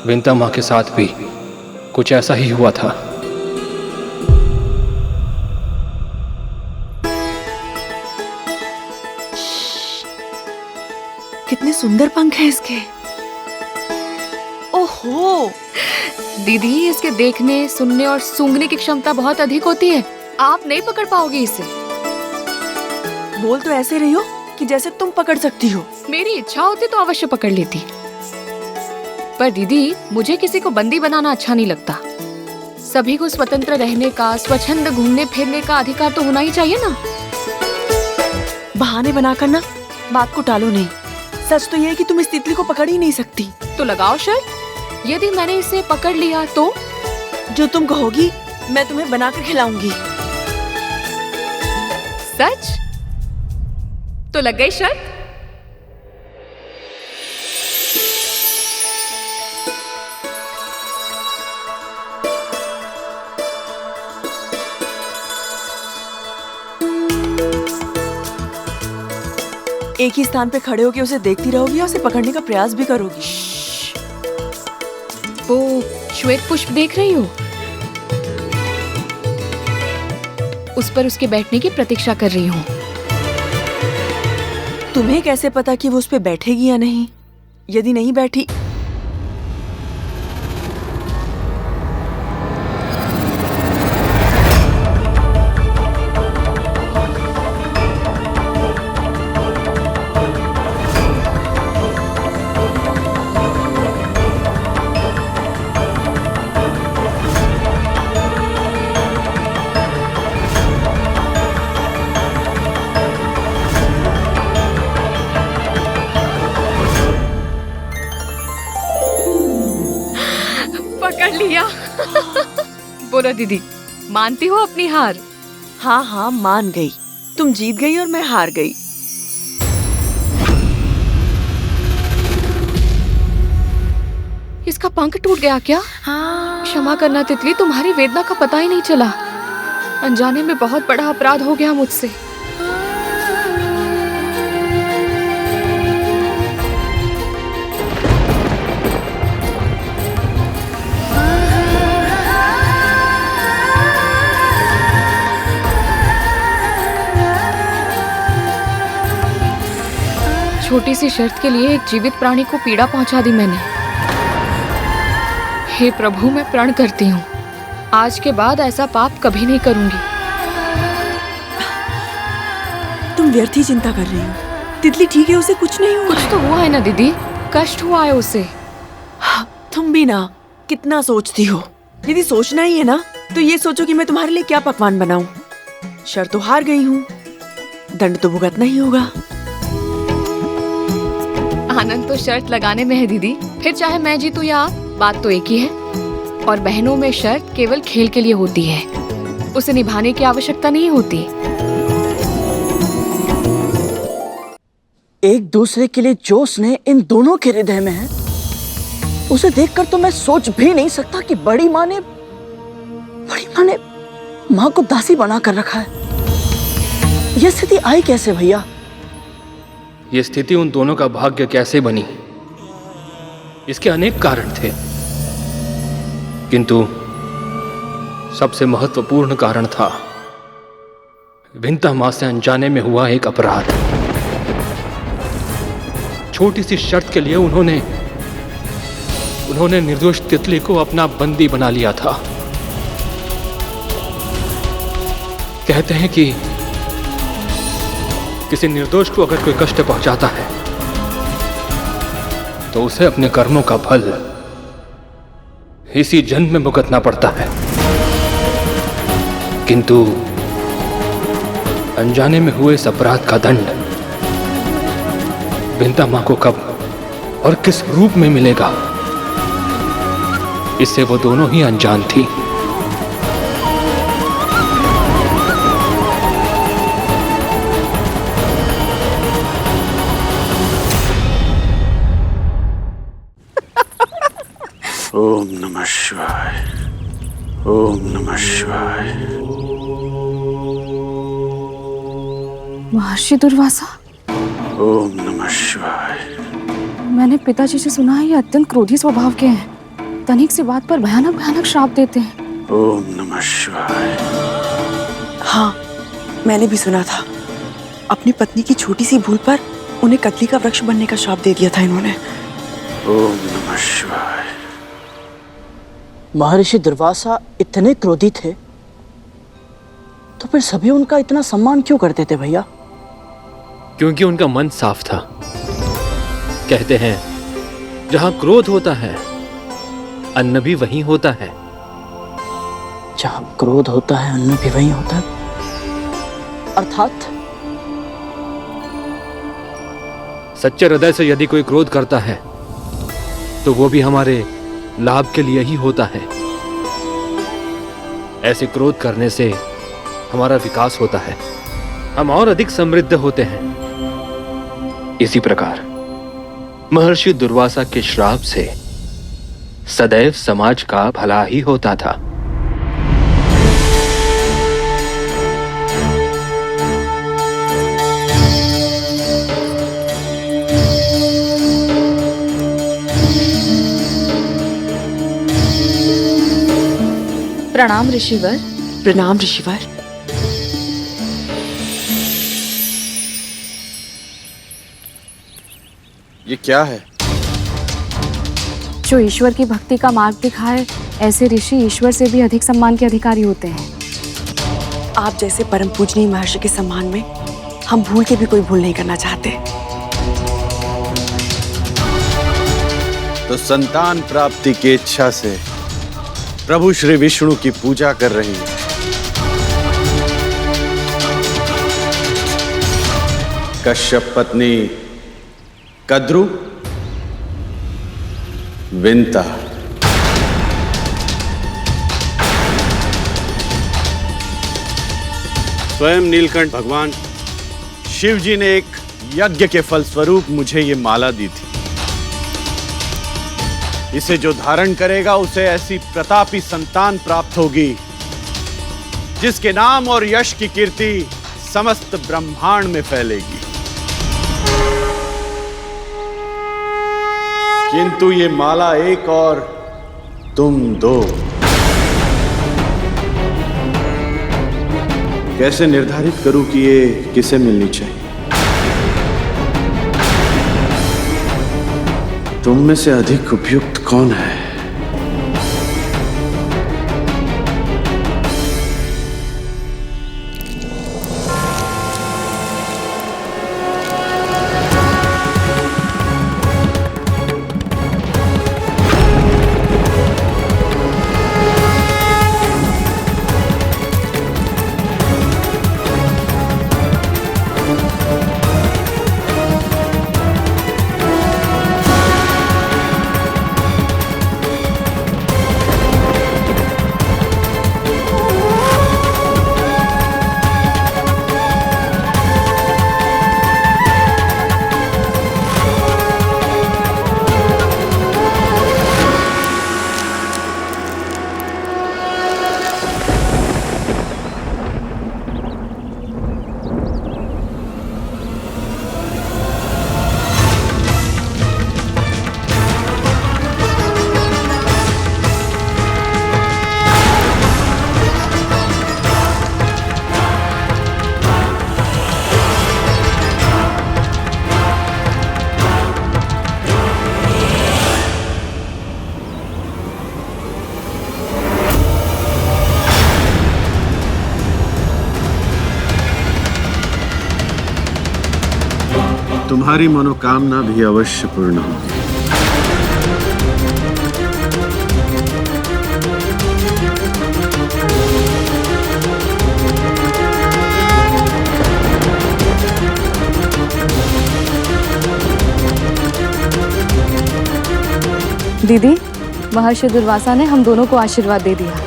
विंता माँ के साथ भी कुछ ऐसा ही हुआ था। कितने सुंदर पंख हैं इसके। ओहो दीदी, इसके देखने, सुनने और सूंघने की क्षमता बहुत अधिक होती है। आप नहीं पकड़ पाओगे इसे। बोल तो ऐसे रही हो कि जैसे तुम पकड़ सकती हो। मेरी इच्छा होती तो अवश्य पकड़ लेती, पर दीदी मुझे किसी को बंदी बनाना अच्छा नहीं लगता। सभी को स्वतंत्र रहने का, स्वच्छंद घूमने फिरने का अधिकार तो होना ही चाहिए ना। बहाने बनाकर ना बात को टालो नहीं। सच तो ये है कि तुम इस तितली को पकड़ ही नहीं सकती। तो लगाओ शर्त, यदि मैंने इसे पकड़ लिया तो? जो तुम कहोगी मैं तुम्हें बनाकर खिलाऊंगी। सच? तो लग गई शर्त। एक ही स्थान पे खड़े होकर उसे देखती रहोगी और उसे पकड़ने का प्रयास भी करोगी। वो श्वेत पुष्प देख रही हो? उस पर उसके बैठने की प्रतीक्षा कर रही हूँ। तुम्हें कैसे पता कि वो उस पे बैठेगी या नहीं? यदि नहीं बैठी बोलो दीदी, मानती हो अपनी हार? हाँ हाँ मान गई। तुम जीत गई और मैं हार गई। इसका पंख टूट गया क्या? क्षमा करना तितली, तुम्हारी वेदना का पता ही नहीं चला। अनजाने में बहुत बड़ा अपराध हो गया मुझसे। छोटी सी शर्त के लिए एक जीवित प्राणी को पीड़ा पहुंचा दी मैंने। हे प्रभु, मैं प्रण करती हूँ, आज के बाद ऐसा पाप कभी नहीं करूंगी। तुम व्यर्थ ही चिंता कर रही हो। तितली ठीक है, उसे कुछ नहीं हुआ। कुछ तो हुआ है ना दीदी, कष्ट हुआ है उसे। तुम भी ना कितना सोचती हो। यदि सोचना ही है ना तो ये सोचो कि मैं तुम्हारे लिए क्या पकवान बनाऊं। शर्त तो हार गई हूँ, दंड तो भुगतना ही होगा। आनंद तो शर्त लगाने में है दीदी, फिर चाहे मैं जीतूं या आप, बात तो एक ही है। और बहनों में शर्त केवल खेल के लिए होती है, उसे निभाने की आवश्यकता नहीं होती। एक दूसरे के लिए जो स्नेह इन दोनों के हृदय में है, उसे देखकर तो मैं सोच भी नहीं सकता कि बड़ी माँ ने माँ को दासी बना कर रखा है। यह स्थिति आई कैसे भैया? ये स्थिति उन दोनों का भाग्य कैसे बनी, इसके अनेक कारण थे, किंतु सबसे महत्वपूर्ण कारण था विंता मां से अनजाने में हुआ एक अपराध। छोटी सी शर्त के लिए उन्होंने निर्दोष तितली को अपना बंदी बना लिया था। कहते हैं कि किसी निर्दोष को अगर कोई कष्ट पहुंचाता है तो उसे अपने कर्मों का फल इसी जन्म में भुगतना पड़ता है। किंतु अनजाने में हुए इस अपराध का दंड विंता मां को कब और किस रूप में मिलेगा, इससे वो दोनों ही अनजान थी। ओम नमः शिवाय, ओम नमः शिवाय। महर्षि दुर्वासा, ओम नमः शिवाय। मैंने पिताजी से सुना है ये अत्यंत क्रोधी स्वभाव के हैं, तनिक सी बात पर भयानक भयानक श्राप देते हैं। ओम नमः शिवाय। हाँ, मैंने भी सुना था। अपनी पत्नी की छोटी सी भूल पर उन्हें कतली का वृक्ष बनने का श्राप दे दिया था इन्होंने। ओम नमः शिवाय। महर्षि दुर्वासा इतने क्रोधी थे तो फिर सभी उनका इतना सम्मान क्यों करते थे भैया? क्योंकि उनका मन साफ था। कहते हैं जहां क्रोध होता है अन्न भी वहीं होता है। जहां क्रोध होता है अन्न भी वहीं होता है, अर्थात सच्चे हृदय से यदि कोई क्रोध करता है तो वो भी हमारे लाभ के लिए ही होता है। ऐसे क्रोध करने से हमारा विकास होता है, हम और अधिक समृद्ध होते हैं। इसी प्रकार महर्षि दुर्वासा के श्राप से सदैव समाज का भला ही होता था। प्रणाम ऋषिवर। प्रणाम ऋषिवर। ये क्या है? जो ईश्वर की भक्ति का मार्ग दिखाए, ऐसे ऋषि ईश्वर से भी अधिक सम्मान के अधिकारी होते हैं। आप जैसे परम पूजनीय महर्षि के सम्मान में हम भूल के भी कोई भूल नहीं करना चाहते। तो संतान प्राप्ति की इच्छा से प्रभु श्री विष्णु की पूजा कर रही है। कश्यप पत्नी कद्रु, विंता। स्वयं नीलकंठ भगवान शिव जी ने एक यज्ञ के फलस्वरूप मुझे ये माला दी थी। इसे जो धारण करेगा उसे ऐसी प्रतापी संतान प्राप्त होगी जिसके नाम और यश की कीर्ति समस्त ब्रह्मांड में फैलेगी। किंतु ये माला एक और तुम दो। कैसे निर्धारित करूं कि ये किसे मिलनी चाहिए? तुम में से अधिक उपयुक्त कौन है? तुम्हारी मनोकामना भी अवश्य पूर्ण होगी। दीदी, महर्षि दुर्वासा ने हम दोनों को आशीर्वाद दे दिया।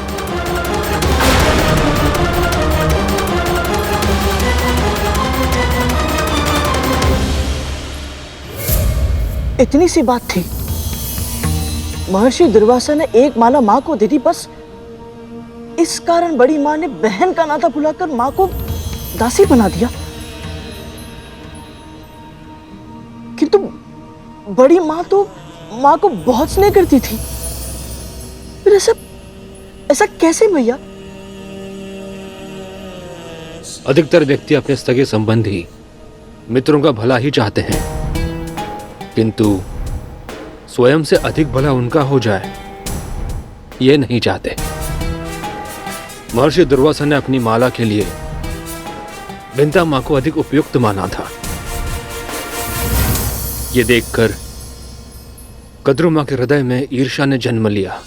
इतनी सी बात थी। महर्षि दुर्वासा ने एक माला माँ को दे दी, बस इस कारण बड़ी माँ ने बहन का नाता भुलाकर माँ को दासी बना दिया। किंतु बड़ी माँ तो माँ को बहुत स्नेह करती थी। फिर ऐसा कैसे भैया? अधिकतर व्यक्ति अपने सगे संबंधी मित्रों का भला ही चाहते हैं, किंतु स्वयं से अधिक भला उनका हो जाए ये नहीं चाहते। महर्षि दुर्वासा ने अपनी माला के लिए बिंता मां को अधिक उपयुक्त माना था। ये देखकर कद्रू मां के हृदय में ईर्ष्या ने जन्म लिया।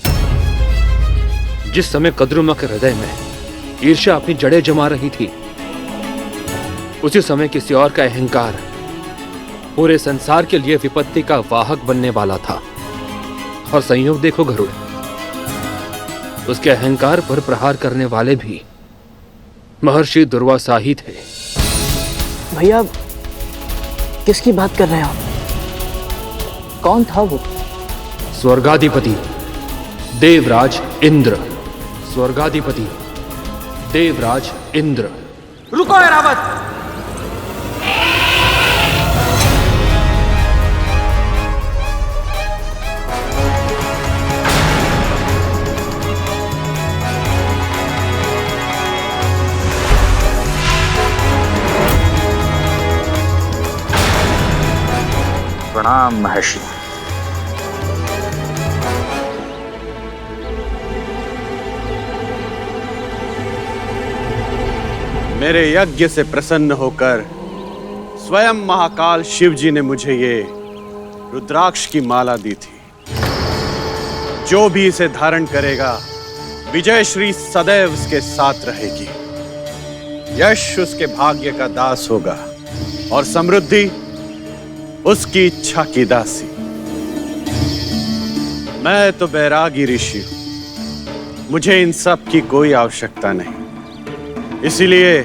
जिस समय कद्रू मां के हृदय में ईर्ष्या अपनी जड़ें जमा रही थी, उसी समय किसी और का अहंकार पूरे संसार के लिए विपत्ति का वाहक बनने वाला था। और संयोग देखो गरुड़, उसके अहंकार पर प्रहार करने वाले भी महर्षि दुर्वासा ही थे। भैया, किसकी बात कर रहे हैं आप? कौन था वो? स्वर्गाधिपति देवराज इंद्र। स्वर्गाधिपति देवराज इंद्र। रुको ऐरावत! प्रणाम महर्षि। मेरे यज्ञ से प्रसन्न होकर स्वयं महाकाल शिव जी ने मुझे ये रुद्राक्ष की माला दी थी। जो भी इसे धारण करेगा, विजय श्री सदैव उसके साथ रहेगी। यश उसके भाग्य का दास होगा और समृद्धि उसकी इच्छा की दासी। मैं तो बैरागी ऋषि हूं, मुझे इन सब की कोई आवश्यकता नहीं। इसीलिए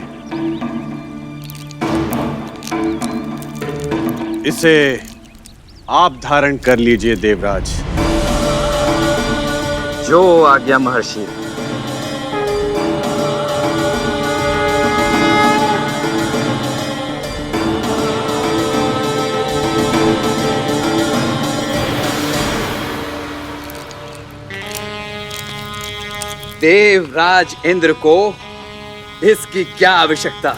इसे आप धारण कर लीजिए देवराज। जो आज्ञा महर्षि। देवराज इंद्र को इसकी क्या आवश्यकता?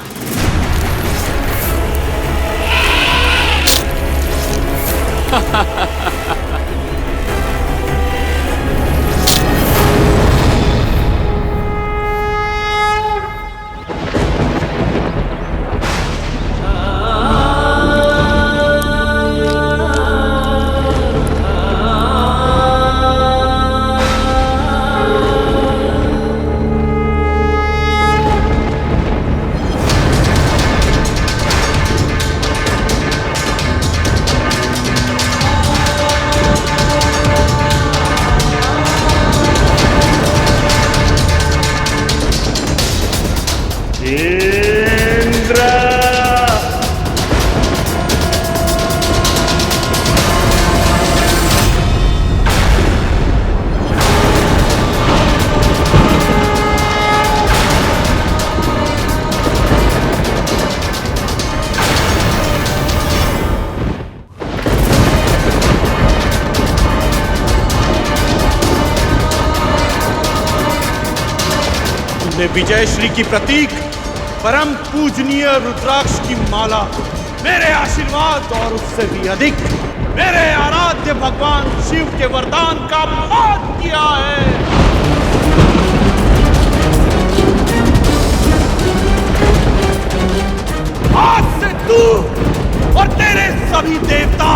विजय श्री की प्रतीक परम पूजनीय रुद्राक्ष की माला मेरे आशीर्वाद और उससे भी अधिक मेरे आराध्य भगवान शिव के वरदान का पाठ किया है। आज से तू और तेरे सभी देवता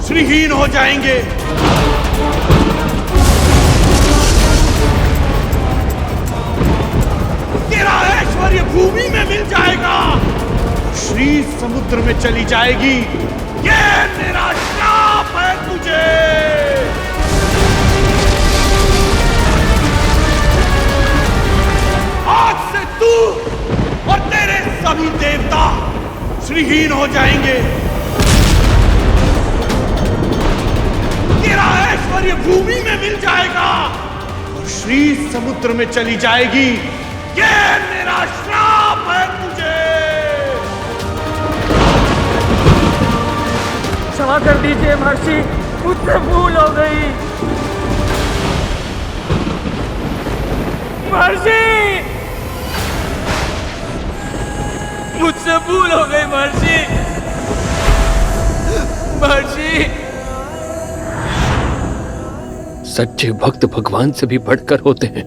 श्रीहीन हो जाएंगे। तेरा ऐश्वर्य भूमि में मिल जाएगा, श्री समुद्र में चली जाएगी। ये मेरा श्राप है तुझे। आज से तू और तेरे सभी देवता श्रीहीन हो जाएंगे। तेरा ऐश्वर्य भूमि में मिल जाएगा और श्री समुद्र में चली जाएगी। ये मेरा श्राप है तुझे। क्षमा कर दीजिए महर्षि, मुझसे भूल हो गई। महर्षि, मुझसे भूल हो गई महर्षि। महर्षि, सच्चे भक्त भगवान से भी बढ़कर होते हैं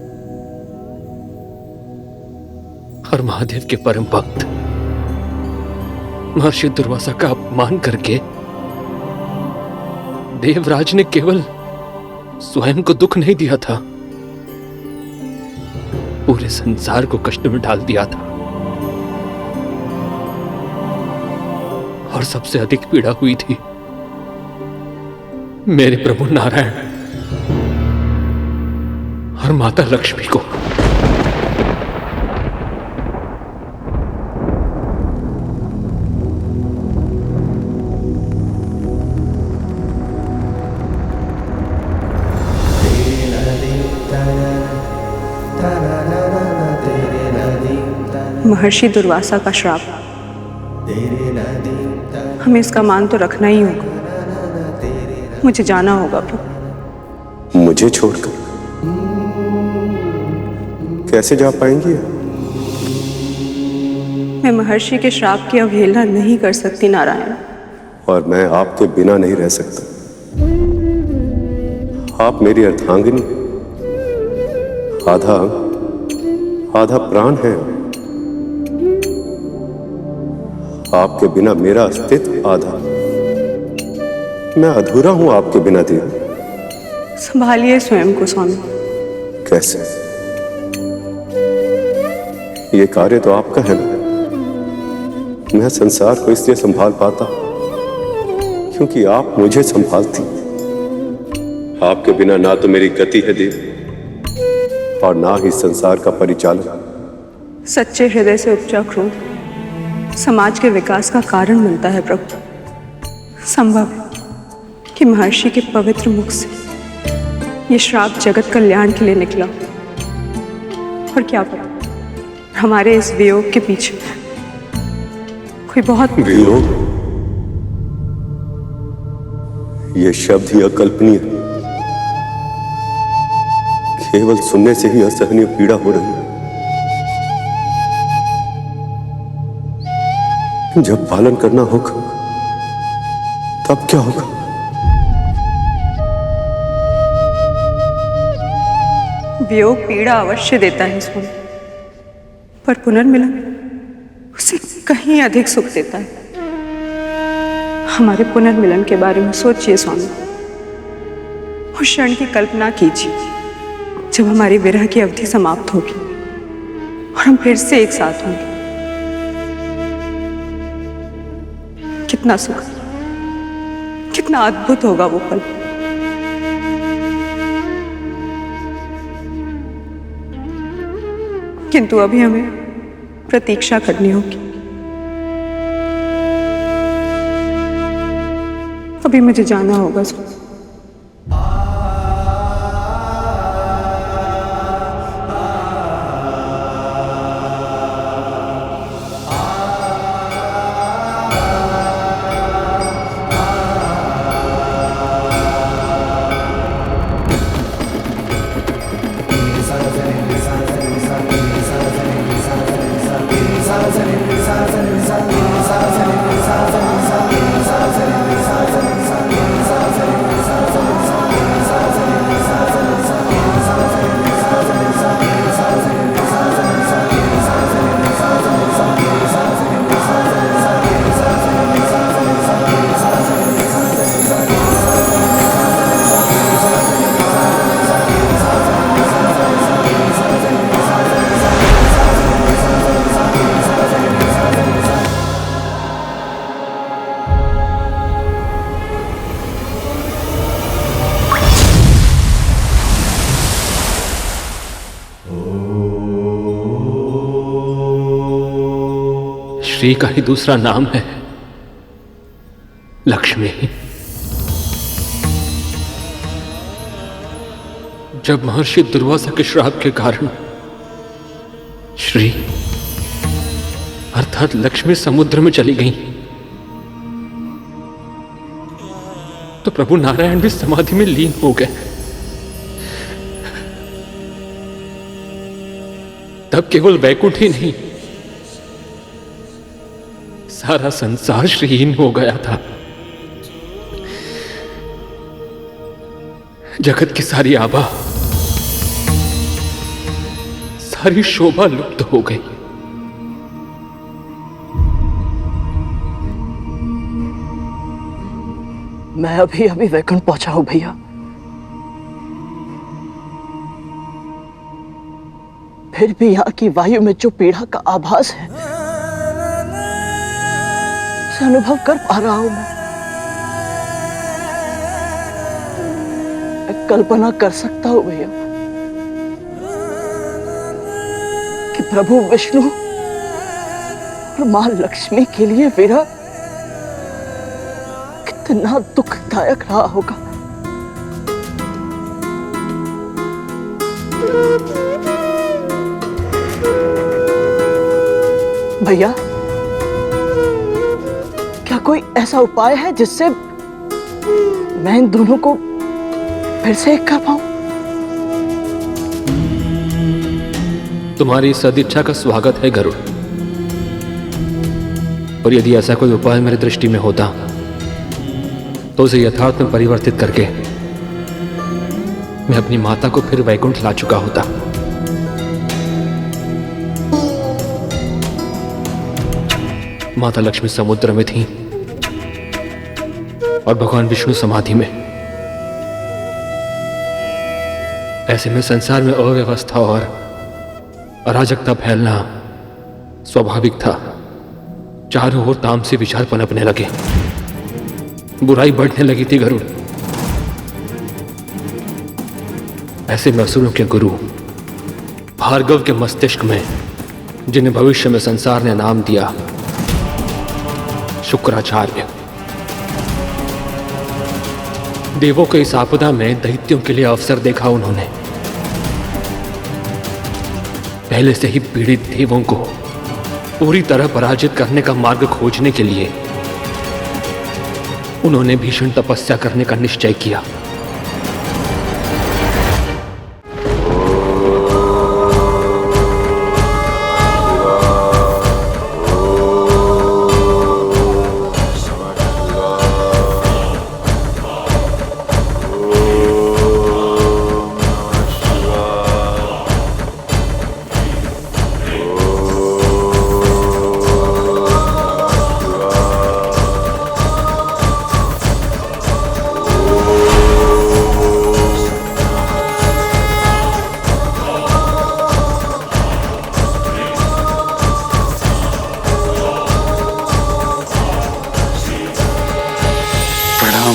और महादेव के परम भक्त महर्षि दुर्वासा का अपमान करके देवराज ने केवल स्वयं को दुख नहीं दिया था, पूरे संसार को कष्ट में डाल दिया था। और सबसे अधिक पीड़ा हुई थी मेरे प्रभु नारायण और माता लक्ष्मी को। महर्षि दुर्वासा का श्राप, हमें इसका मान तो रखना ही होगा। मुझे जाना होगा प्रभु। मुझे छोड़कर कैसे जा पाएंगी? मैं महर्षि के श्राप की अवहेलना नहीं कर सकती नारायण। और मैं आपके बिना नहीं रह सकता। आप मेरी अर्धांगिनी, आधा आधा प्राण है। आपके बिना मेरा अस्तित्व आधा। मैं अधूरा हूं आपके बिना देव। संभालिए स्वयं को स्वामी। कैसे? ये कार्य तो आपका है ना। मैं संसार को इसलिए संभाल पाता क्योंकि आप मुझे संभालती। आपके बिना ना तो मेरी गति है देव और ना ही संसार का परिचालन। सच्चे हृदय से उपजा क्रोध समाज के विकास का कारण बनता है प्रभु। संभव है कि महर्षि के पवित्र मुख से ये श्राप जगत कल्याण के लिए निकला, और क्या पता हमारे इस वियोग के पीछे कोई बहुत वियोग, ये शब्द ही अकल्पनीय, केवल सुनने से ही असहनीय पीड़ा हो रही है। जब पालन करना होगा तब क्या होगा? वियोग पीड़ा अवश्य देता है स्वामी, पर पुनर्मिलन उसे कहीं अधिक सुख देता है। हमारे पुनर्मिलन के बारे में सोचिए स्वामी, उस क्षण की कल्पना कीजिए जब हमारी विरह की अवधि समाप्त होगी और हम फिर से एक साथ होंगे। कितना सुख, कितना अद्भुत होगा वो पल। किंतु अभी हमें प्रतीक्षा करनी होगी। अभी मुझे जाना होगा। श्री का ही दूसरा नाम है लक्ष्मी। जब महर्षि दुर्वासा के श्राप के कारण श्री अर्थात लक्ष्मी समुद्र में चली गई, तो प्रभु नारायण भी समाधि में लीन हो गए। तब केवल वैकुंठ ही नहीं, सारा संसार श्रीहीन हो गया था। जगत की सारी आभा, सारी शोभा लुप्त हो गई। मैं अभी अभी वैकुंठ पहुंचा हूं भैया। फिर भी यहाँ की वायु में जो पीड़ा का आभास है, उसे अनुभव कर पा रहा हूं मैं कल्पना कर सकता हूं भैया कि प्रभु विष्णु और मां लक्ष्मी के लिए विरह कितना दुखदायक रहा होगा। भैया, क्या कोई ऐसा उपाय है जिससे मैं इन दोनों को फिर से एक कर पाऊं? तुम्हारी सदिच्छा का स्वागत है गरुड़, और यदि ऐसा कोई उपाय मेरी दृष्टि में होता तो उसे यथार्थ में परिवर्तित करके मैं अपनी माता को फिर वैकुंठ ला चुका होता। माता लक्ष्मी समुद्र में थी और भगवान विष्णु समाधि में। ऐसे में संसार में अव्यवस्था और अराजकता फैलना स्वाभाविक था। चारों ओर तामसी विचार पनपने लगे, बुराई बढ़ने लगी थी गरुड़। ऐसे में असुरों के गुरु भार्गव के मस्तिष्क में, जिन्हें भविष्य में संसार ने नाम दिया शुक्राचार्य, देवों के इस आपदा में दैत्यों के लिए अवसर देखा उन्होंने। पहले से ही पीड़ित देवों को पूरी तरह पराजित करने का मार्ग खोजने के लिए उन्होंने भीषण तपस्या करने का निश्चय किया।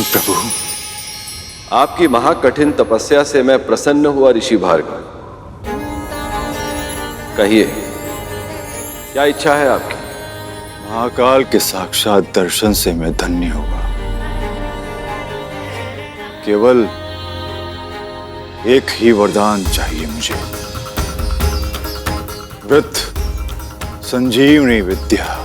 प्रभु, आपकी महाकठिन तपस्या से मैं प्रसन्न हुआ ऋषि भार्गव। कहिए, क्या इच्छा है आपकी? महाकाल के साक्षात दर्शन से मैं धन्य हुआ। केवल एक ही वरदान चाहिए मुझे, वृत्त संजीवनी विद्या।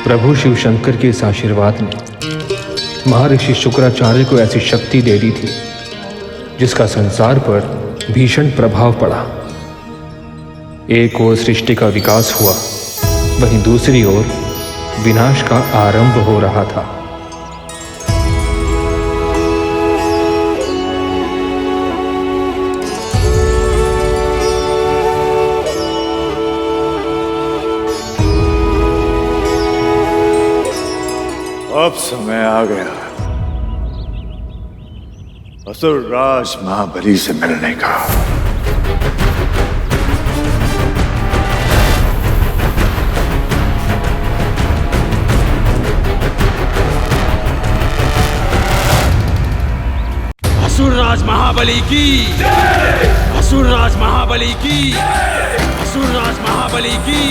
प्रभु शिव शंकर के इस आशीर्वाद ने महर्षि शुक्राचार्य को ऐसी शक्ति दे दी थी जिसका संसार पर भीषण प्रभाव पड़ा। एक ओर सृष्टि का विकास हुआ, वहीं दूसरी ओर विनाश का आरंभ हो रहा था। अब समय आ गया असुरराज महाबली से मिलने का। असुरराज महाबली की, असुरराज महाबली की, असुरराज महाबली की,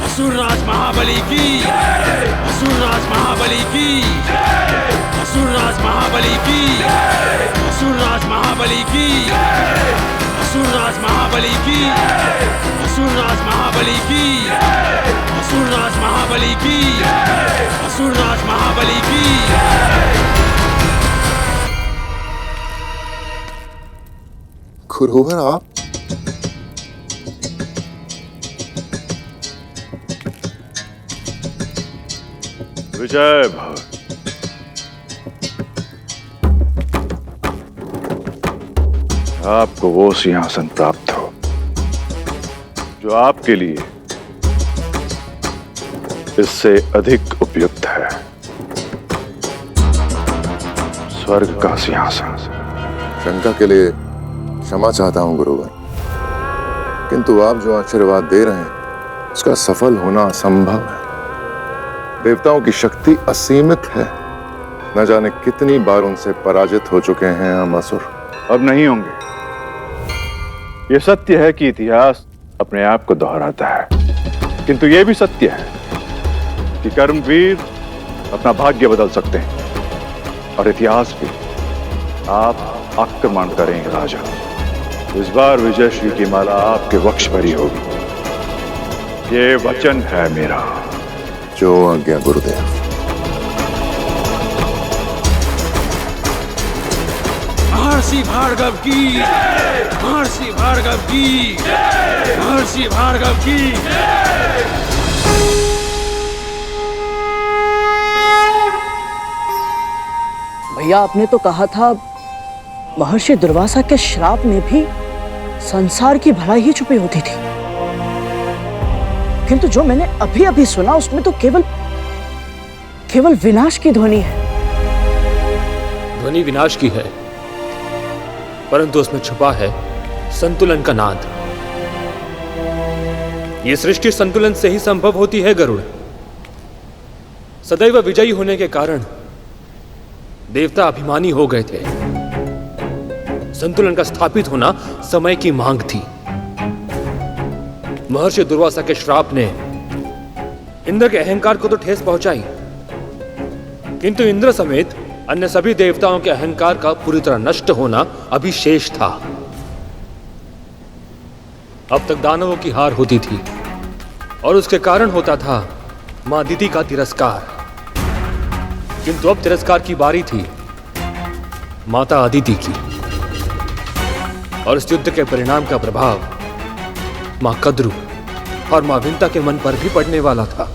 असुरराज महाबली की, असुरराज महाबली की, असुरराज महाबली की, असुरराज महाबली की, असुरराज महाबली की, असुरराज महाबली की, असुरराज महाबली की, असुरराज महाबली की। गुरुवर, आप विजय भव। आपको वो सिंहासन प्राप्त हो जो आपके लिए इससे अधिक उपयुक्त है, स्वर्ग का सिंहासन। शंका के लिए क्षमा चाहता हूं गुरुवर, किंतु आप जो आशीर्वाद दे रहे हैं उसका सफल होना असंभव है। देवताओं की शक्ति असीमित है, न जाने कितनी बार उनसे पराजित हो चुके हैं हम असुर। अब नहीं होंगे। यह सत्य है कि इतिहास अपने आप को दोहराता है, किंतु यह भी सत्य है कि कर्मवीर अपना भाग्य बदल सकते हैं, और इतिहास भी। आप आक्रमण करेंगे राजा। इस बार विजयश्री की माला आपके वक्ष पर ही होगी, ये वचन है मेरा। जो आज्ञा गुरुदेव। महर्षि भार्गव की, महर्षि भार्गव की, महर्षि भार्गव की। भैया, आपने तो कहा था महर्षि दुर्वासा के श्राप में भी संसार की भलाई ही छुपी होती थी, किंतु जो मैंने अभी अभी सुना उसमें तो केवल विनाश की ध्वनि है। ध्वनि विनाश की है, परंतु उसमें छुपा है संतुलन का नाद। ये सृष्टि संतुलन से ही संभव होती है गरुड़। सदैव विजयी होने के कारण देवता अभिमानी हो गए थे। संतुलन का स्थापित होना समय की मांग थी। महर्षि दुर्वासा के श्राप ने इंद्र के अहंकार को तो ठेस पहुंचाई, किंतु इंद्र समेत अन्य सभी देवताओं के अहंकार का पूरी तरह नष्ट होना अभी शेष था। अब तक दानवों की हार होती थी और उसके कारण होता था मां दीदी का तिरस्कार, किंतु अब तिरस्कार की बारी थी माता अदिति की, और इस युद्ध के परिणाम का प्रभाव मां कद्रु और मां विंता के मन पर भी पड़ने वाला था।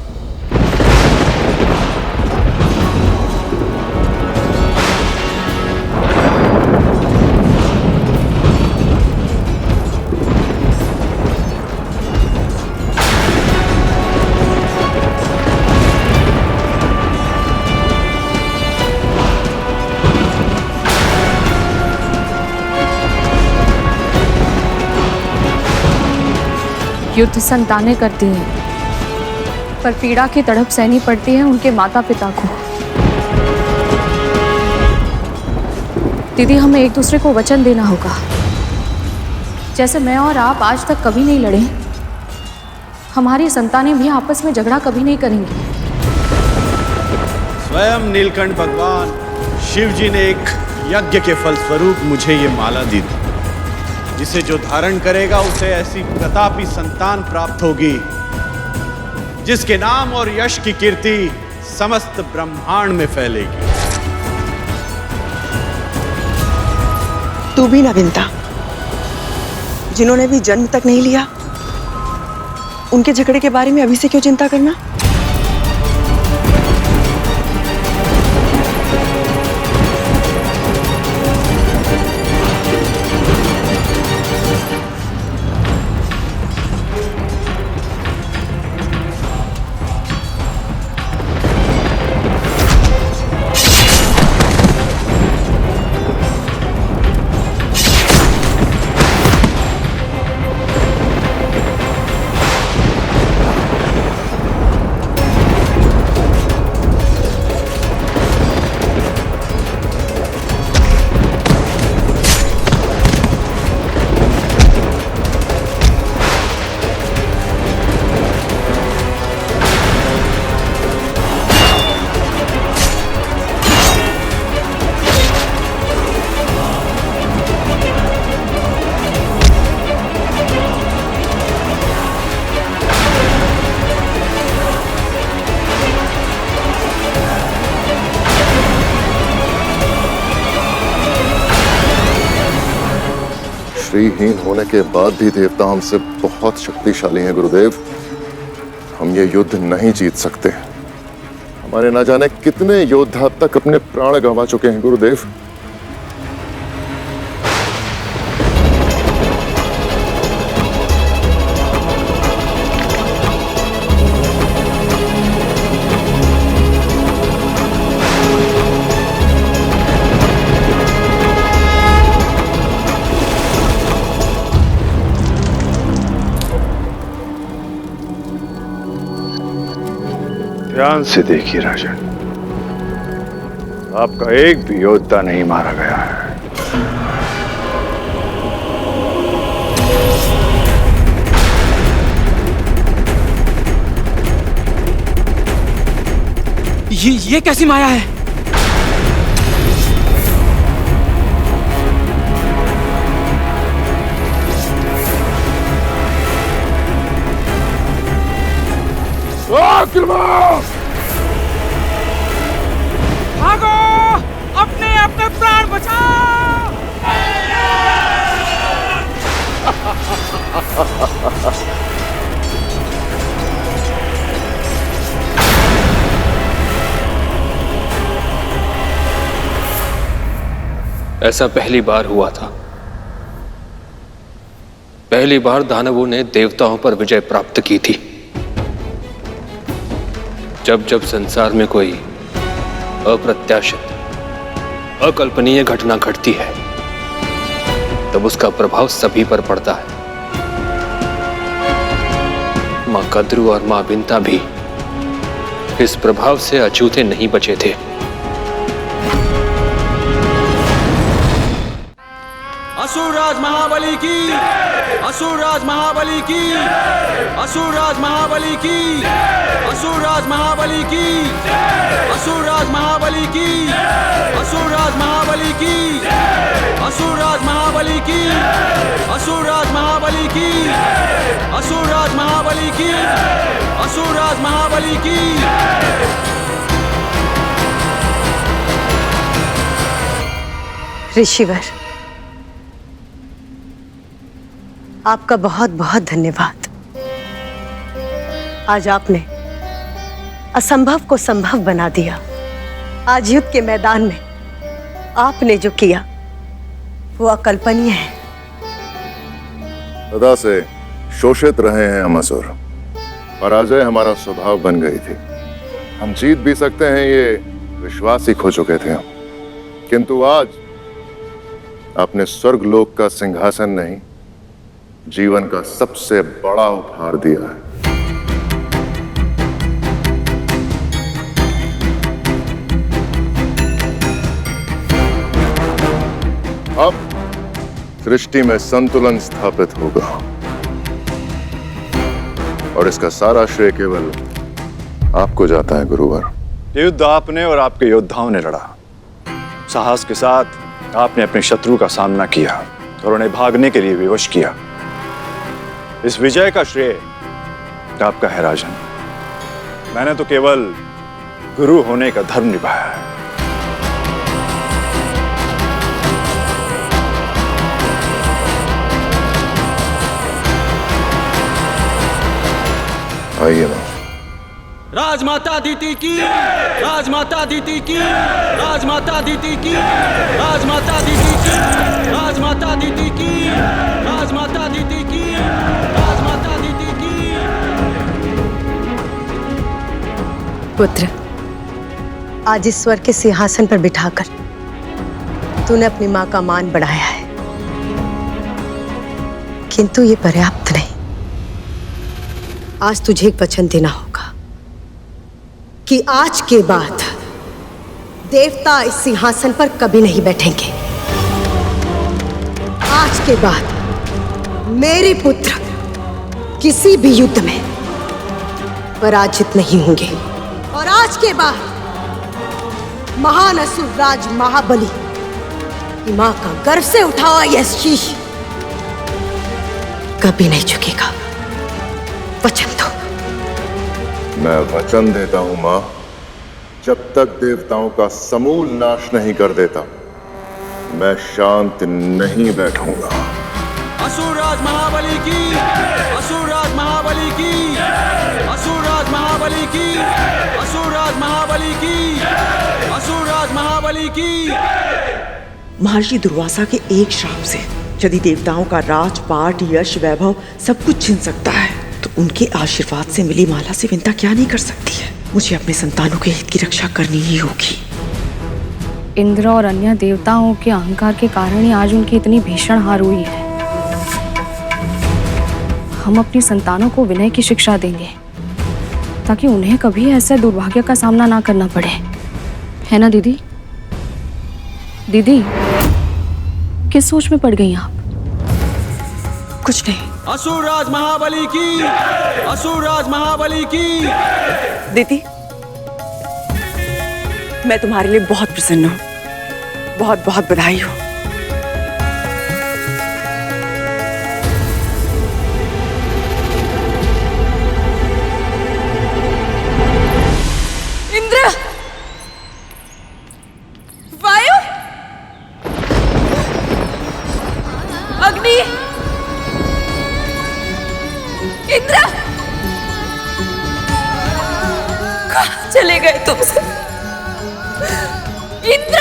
युद्ध संतानें करती हैं, पर पीड़ा की तड़प सहनी पड़ती है उनके माता पिता को। दीदी, हमें एक दूसरे को वचन देना होगा। जैसे मैं और आप आज तक कभी नहीं लड़े, हमारी संतानें भी आपस में झगड़ा कभी नहीं करेंगी। स्वयं नीलकंठ भगवान शिव जी ने एक यज्ञ के फलस्वरूप मुझे ये माला दी थी, जिसे जो धारण करेगा उसे ऐसी प्रतापी संतान प्राप्त होगी जिसके नाम और यश की कीर्ति समस्त ब्रह्मांड में फैलेगी। तू भी ना विंता, जिन्होंने भी जन्म तक नहीं लिया, उनके झगड़े के बारे में अभी से क्यों चिंता करना? श्रीहीन होने के बाद भी देवता हमसे बहुत शक्तिशाली हैं गुरुदेव। हम ये युद्ध नहीं जीत सकते। हमारे ना जाने कितने योद्धा अब तक अपने प्राण गंवा चुके हैं गुरुदेव। ध्यान से देखिए राजन, आपका एक भी योद्धा नहीं मारा गया है। ये कैसी माया है? भागो, अपने अपने प्राण बचाओ। ऐसा पहली बार हुआ था। पहली बार दानवों ने देवताओं पर विजय प्राप्त की थी। जब जब संसार में कोई अप्रत्याशित, अकल्पनीय घटना घटती है, तब उसका प्रभाव सभी पर पड़ता है। मां कद्रू और मां बिंता भी इस प्रभाव से अछूते नहीं बचे थे। असुरराज महाबली की, असुरराज महाबली की, असुरराज महाबली की, असुरराज महाबली की, असुरराज महाबली की, असुरराज महाबली की, असुरराज महाबली की, असुरराज महाबली की, असुरराज महाबली की, असुरराज महाबली की। ऋषिवर, आपका बहुत बहुत धन्यवाद। आज आपने असंभव को संभव बना दिया। आज युद्ध के मैदान में आपने जो किया वो अकल्पनीय है। सदा से शोषित रहे हैं हम असुर। पराजय हमारा स्वभाव बन गई थी। हम जीत भी सकते हैं ये विश्वास ही खो चुके थे हम। किंतु आज आपने स्वर्गलोक का सिंहासन नहीं, जीवन का सबसे बड़ा उपहार दिया है। अब सृष्टि में संतुलन स्थापित होगा और इसका सारा श्रेय केवल आपको जाता है गुरुवर। ये युद्ध आपने और आपके योद्धाओं ने लड़ा। साहस के साथ आपने अपने शत्रु का सामना किया और उन्हें भागने के लिए विवश किया। इस विजय का श्रेय आपका है राजन। मैंने तो केवल गुरु होने का धर्म निभाया है। आइए मां। राजमाता दीति की, राजमाता दीति की, राजमाता दीति की, राजमाता दीति की, राजमाता दीति की, राजमाता दीति की, राजमाता दीति की। पुत्र, आज इस स्वर्ग के सिंहासन पर बिठाकर तूने अपनी मां का मान बढ़ाया है, किंतु ये पर्याप्त नहीं। आज तुझे एक वचन देना होगा कि आज के बाद देवता इस सिंहासन पर कभी नहीं बैठेंगे। आज के बाद मेरे पुत्र किसी भी युद्ध में पराजित नहीं होंगे। और आज के बाद महान असुर राज महाबली की मां का गर्व से उठा हुआ यह शीश कभी नहीं झुकेगा। वचन दो। मैं वचन देता हूं मां, जब तक देवताओं का समूल नाश नहीं कर देता मैं शांत नहीं बैठूंगा। असुरराज महाबली की, असुरराज महाबली की, असुरराज महाबली की, असुरराज महाबली की, असुरराज महाबली की। महर्षि दुर्वासा के एक श्राप से यदि देवताओं का राजपाट, यश, वैभव सब कुछ छिन सकता है, तो उनके आशीर्वाद से मिली माला से विंता क्या नहीं कर सकती है। मुझे अपने संतानों के हित की रक्षा करनी ही होगी। इंद्र और अन्य देवताओं के अहंकार के कारण ही आज उनकी इतनी भीषण हार हुई है। हम अपनी संतानों को विनय की शिक्षा देंगे ताकि उन्हें कभी ऐसे दुर्भाग्य का सामना ना करना पड़े, है ना दीदी? दीदी, किस सोच में पड़ गई आप? कुछ नहीं। असुरराज महाबली की, असुरराज महाबली की। दीदी, मैं तुम्हारे लिए बहुत प्रसन्न हूँ। बहुत बहुत बधाई हो। इंद्र, वायु, अग्नि, इंद्र, कहाँ चले गए तुम सब? इंद्र,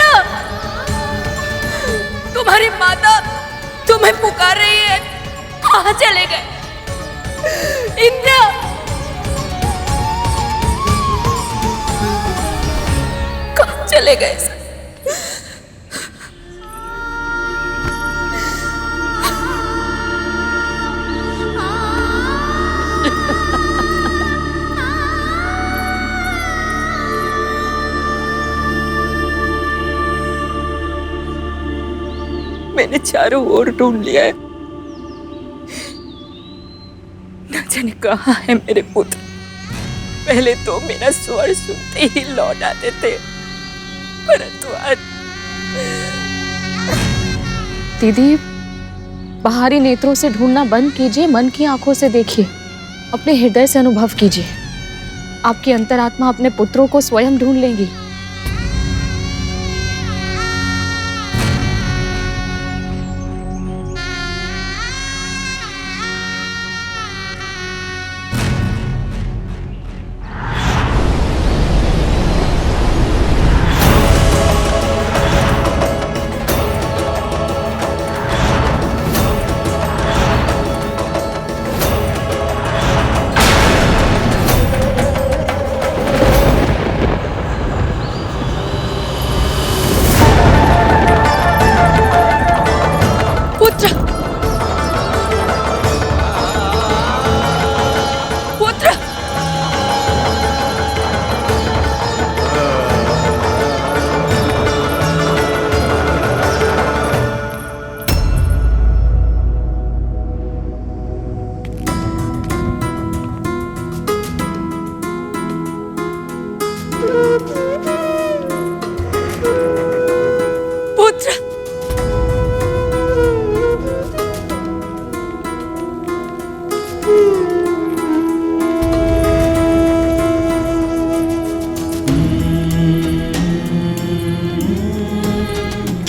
तुम्हारी माता तुम्हें पुकार रही है। कहाँ चले गए इंद्र? कहाँ चले गए? मैंने चारों ओर ढूंढ लिया है, न जाने कहाँ है मेरे पुत्र। पहले तो मेरा स्वर सुनते ही लौट आते थे, परंतु आज दीदी, बाहरी नेत्रों से ढूंढना बंद कीजिए, मन की आंखों से देखिए, अपने हृदय से अनुभव कीजिए। आपकी अंतरात्मा अपने पुत्रों को स्वयं ढूंढ लेगी।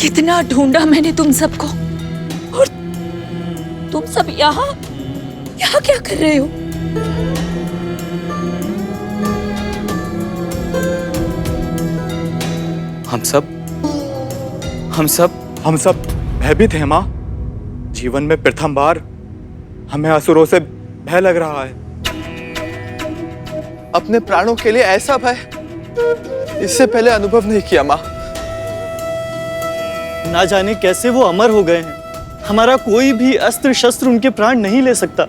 कितना ढूंढा मैंने तुम सबको, और तुम सब यहाँ क्या कर रहे हो? हम सब भयभीत हैं माँ। जीवन में प्रथम बार हमें असुरों से भय लग रहा है। अपने प्राणों के लिए ऐसा भय इससे पहले अनुभव नहीं किया माँ। ना जाने कैसे वो अमर हो गए हैं। हमारा कोई भी अस्त्र शस्त्र उनके प्राण नहीं ले सकता।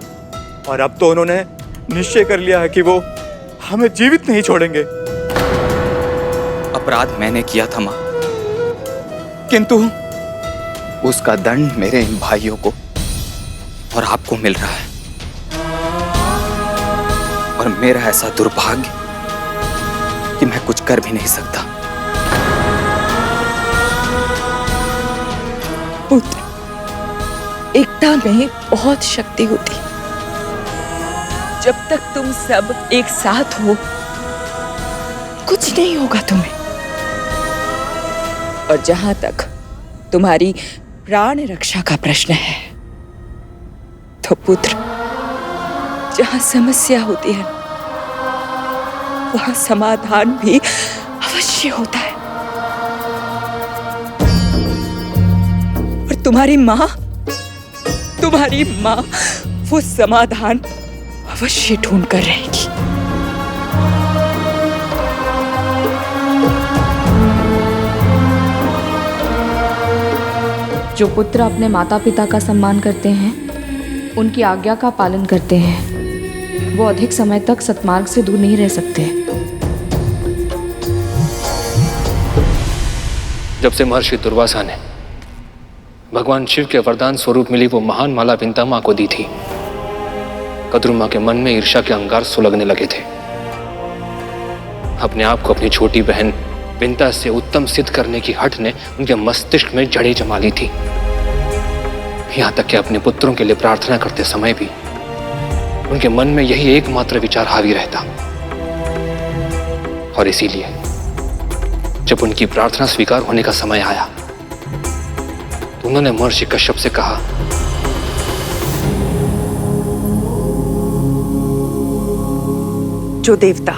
और अब तो उन्होंने निश्चय कर लिया है कि वो हमें जीवित नहीं छोड़ेंगे। अपराध मैंने किया था मां, किंतु उसका दंड मेरे इन भाइयों को और आपको मिल रहा है। और मेरा ऐसा दुर्भाग्य कि मैं कुछ कर भी नहीं सकता। पुत्र, एकता में बहुत शक्ति होती। जब तक तुम सब एक साथ हो, कुछ नहीं होगा तुम्हें। और जहां तक तुम्हारी प्राण रक्षा का प्रश्न है, तो पुत्र, जहां समस्या होती है वहां समाधान भी अवश्य होता है। और तुम्हारी मां वो समाधान अवश्य ढूंढ कर रहेगी। जो पुत्र अपने माता पिता का सम्मान करते हैं, उनकी आज्ञा का पालन करते हैं, वो अधिक समय तक सत्मार्ग से दूर नहीं रह सकते। जब से महर्षि दुर्वासा ने भगवान शिव के वरदान स्वरूप मिली वो महान माला विंता मां को दी थी, कद्रुमा के मन में ईर्ष्या के अंगार सुलगने लगे थे। अपने आप को अपनी छोटी बहन विंता से उत्तम सिद्ध करने की हठ ने उनके मस्तिष्क में जड़ें जमा ली थी। यहां तक कि अपने पुत्रों के लिए प्रार्थना करते समय भी उनके मन में यही एकमात्र विचार हावी रहता। और इसीलिए जब उनकी प्रार्थना स्वीकार होने का समय आया तो उन्होंने महर्षि कश्यप से कहा, जो देवता,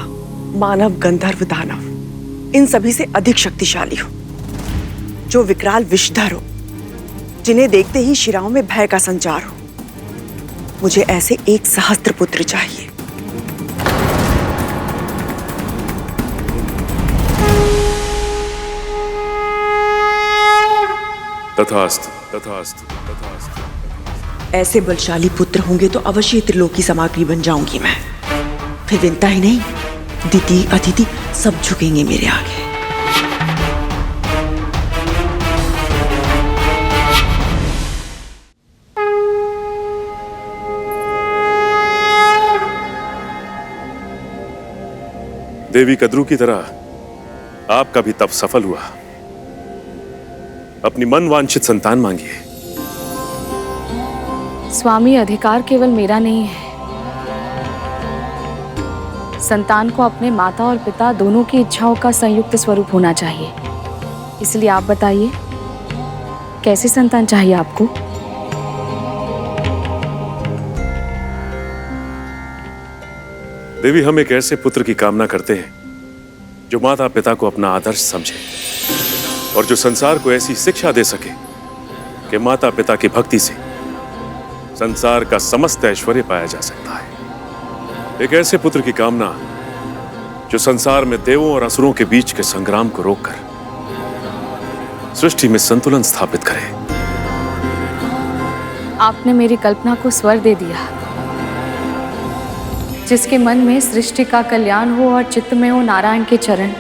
मानव, गंधर्व, दानव इन सभी से अधिक शक्तिशाली हो, जो विकराल विषधर हो, जिन्हें देखते ही शिराओं में भय का संचार हो। मुझे ऐसे एक सहस्त्र पुत्र चाहिए। तथास्तु, तथास्तु, तथास्तु। ऐसे बलशाली पुत्र होंगे तो अवश्य त्रिलोकी सामग्री बन जाऊंगी मैं। फिर विंता ही नहीं, दिति अदिति सब झुकेंगे मेरे आगे। देवी कद्रू की तरह आपका भी तप सफल हुआ। अपनी मन वांछित संतान मांगिए। स्वामी, अधिकार केवल मेरा नहीं है। संतान को अपने माता और पिता दोनों की इच्छाओं का संयुक्त स्वरूप होना चाहिए। इसलिए आप बताइए, कैसी संतान चाहिए आपको? देवी, हम एक ऐसे पुत्र की कामना करते हैं जो माता पिता को अपना आदर्श समझे और जो संसार को ऐसी शिक्षा दे सके कि माता पिता की भक्ति से संसार का समस्त ऐश्वर्य पाया जा सकता है। एक ऐसे पुत्र की कामना जो संसार में देवों और असुरों के बीच के संग्राम को रोककर सृष्टि में संतुलन स्थापित करे। आपने मेरी कल्पना को स्वर दे दिया। जिसके मन में सृष्टि का कल्याण हो और चित्त में हो नारायण के चरण।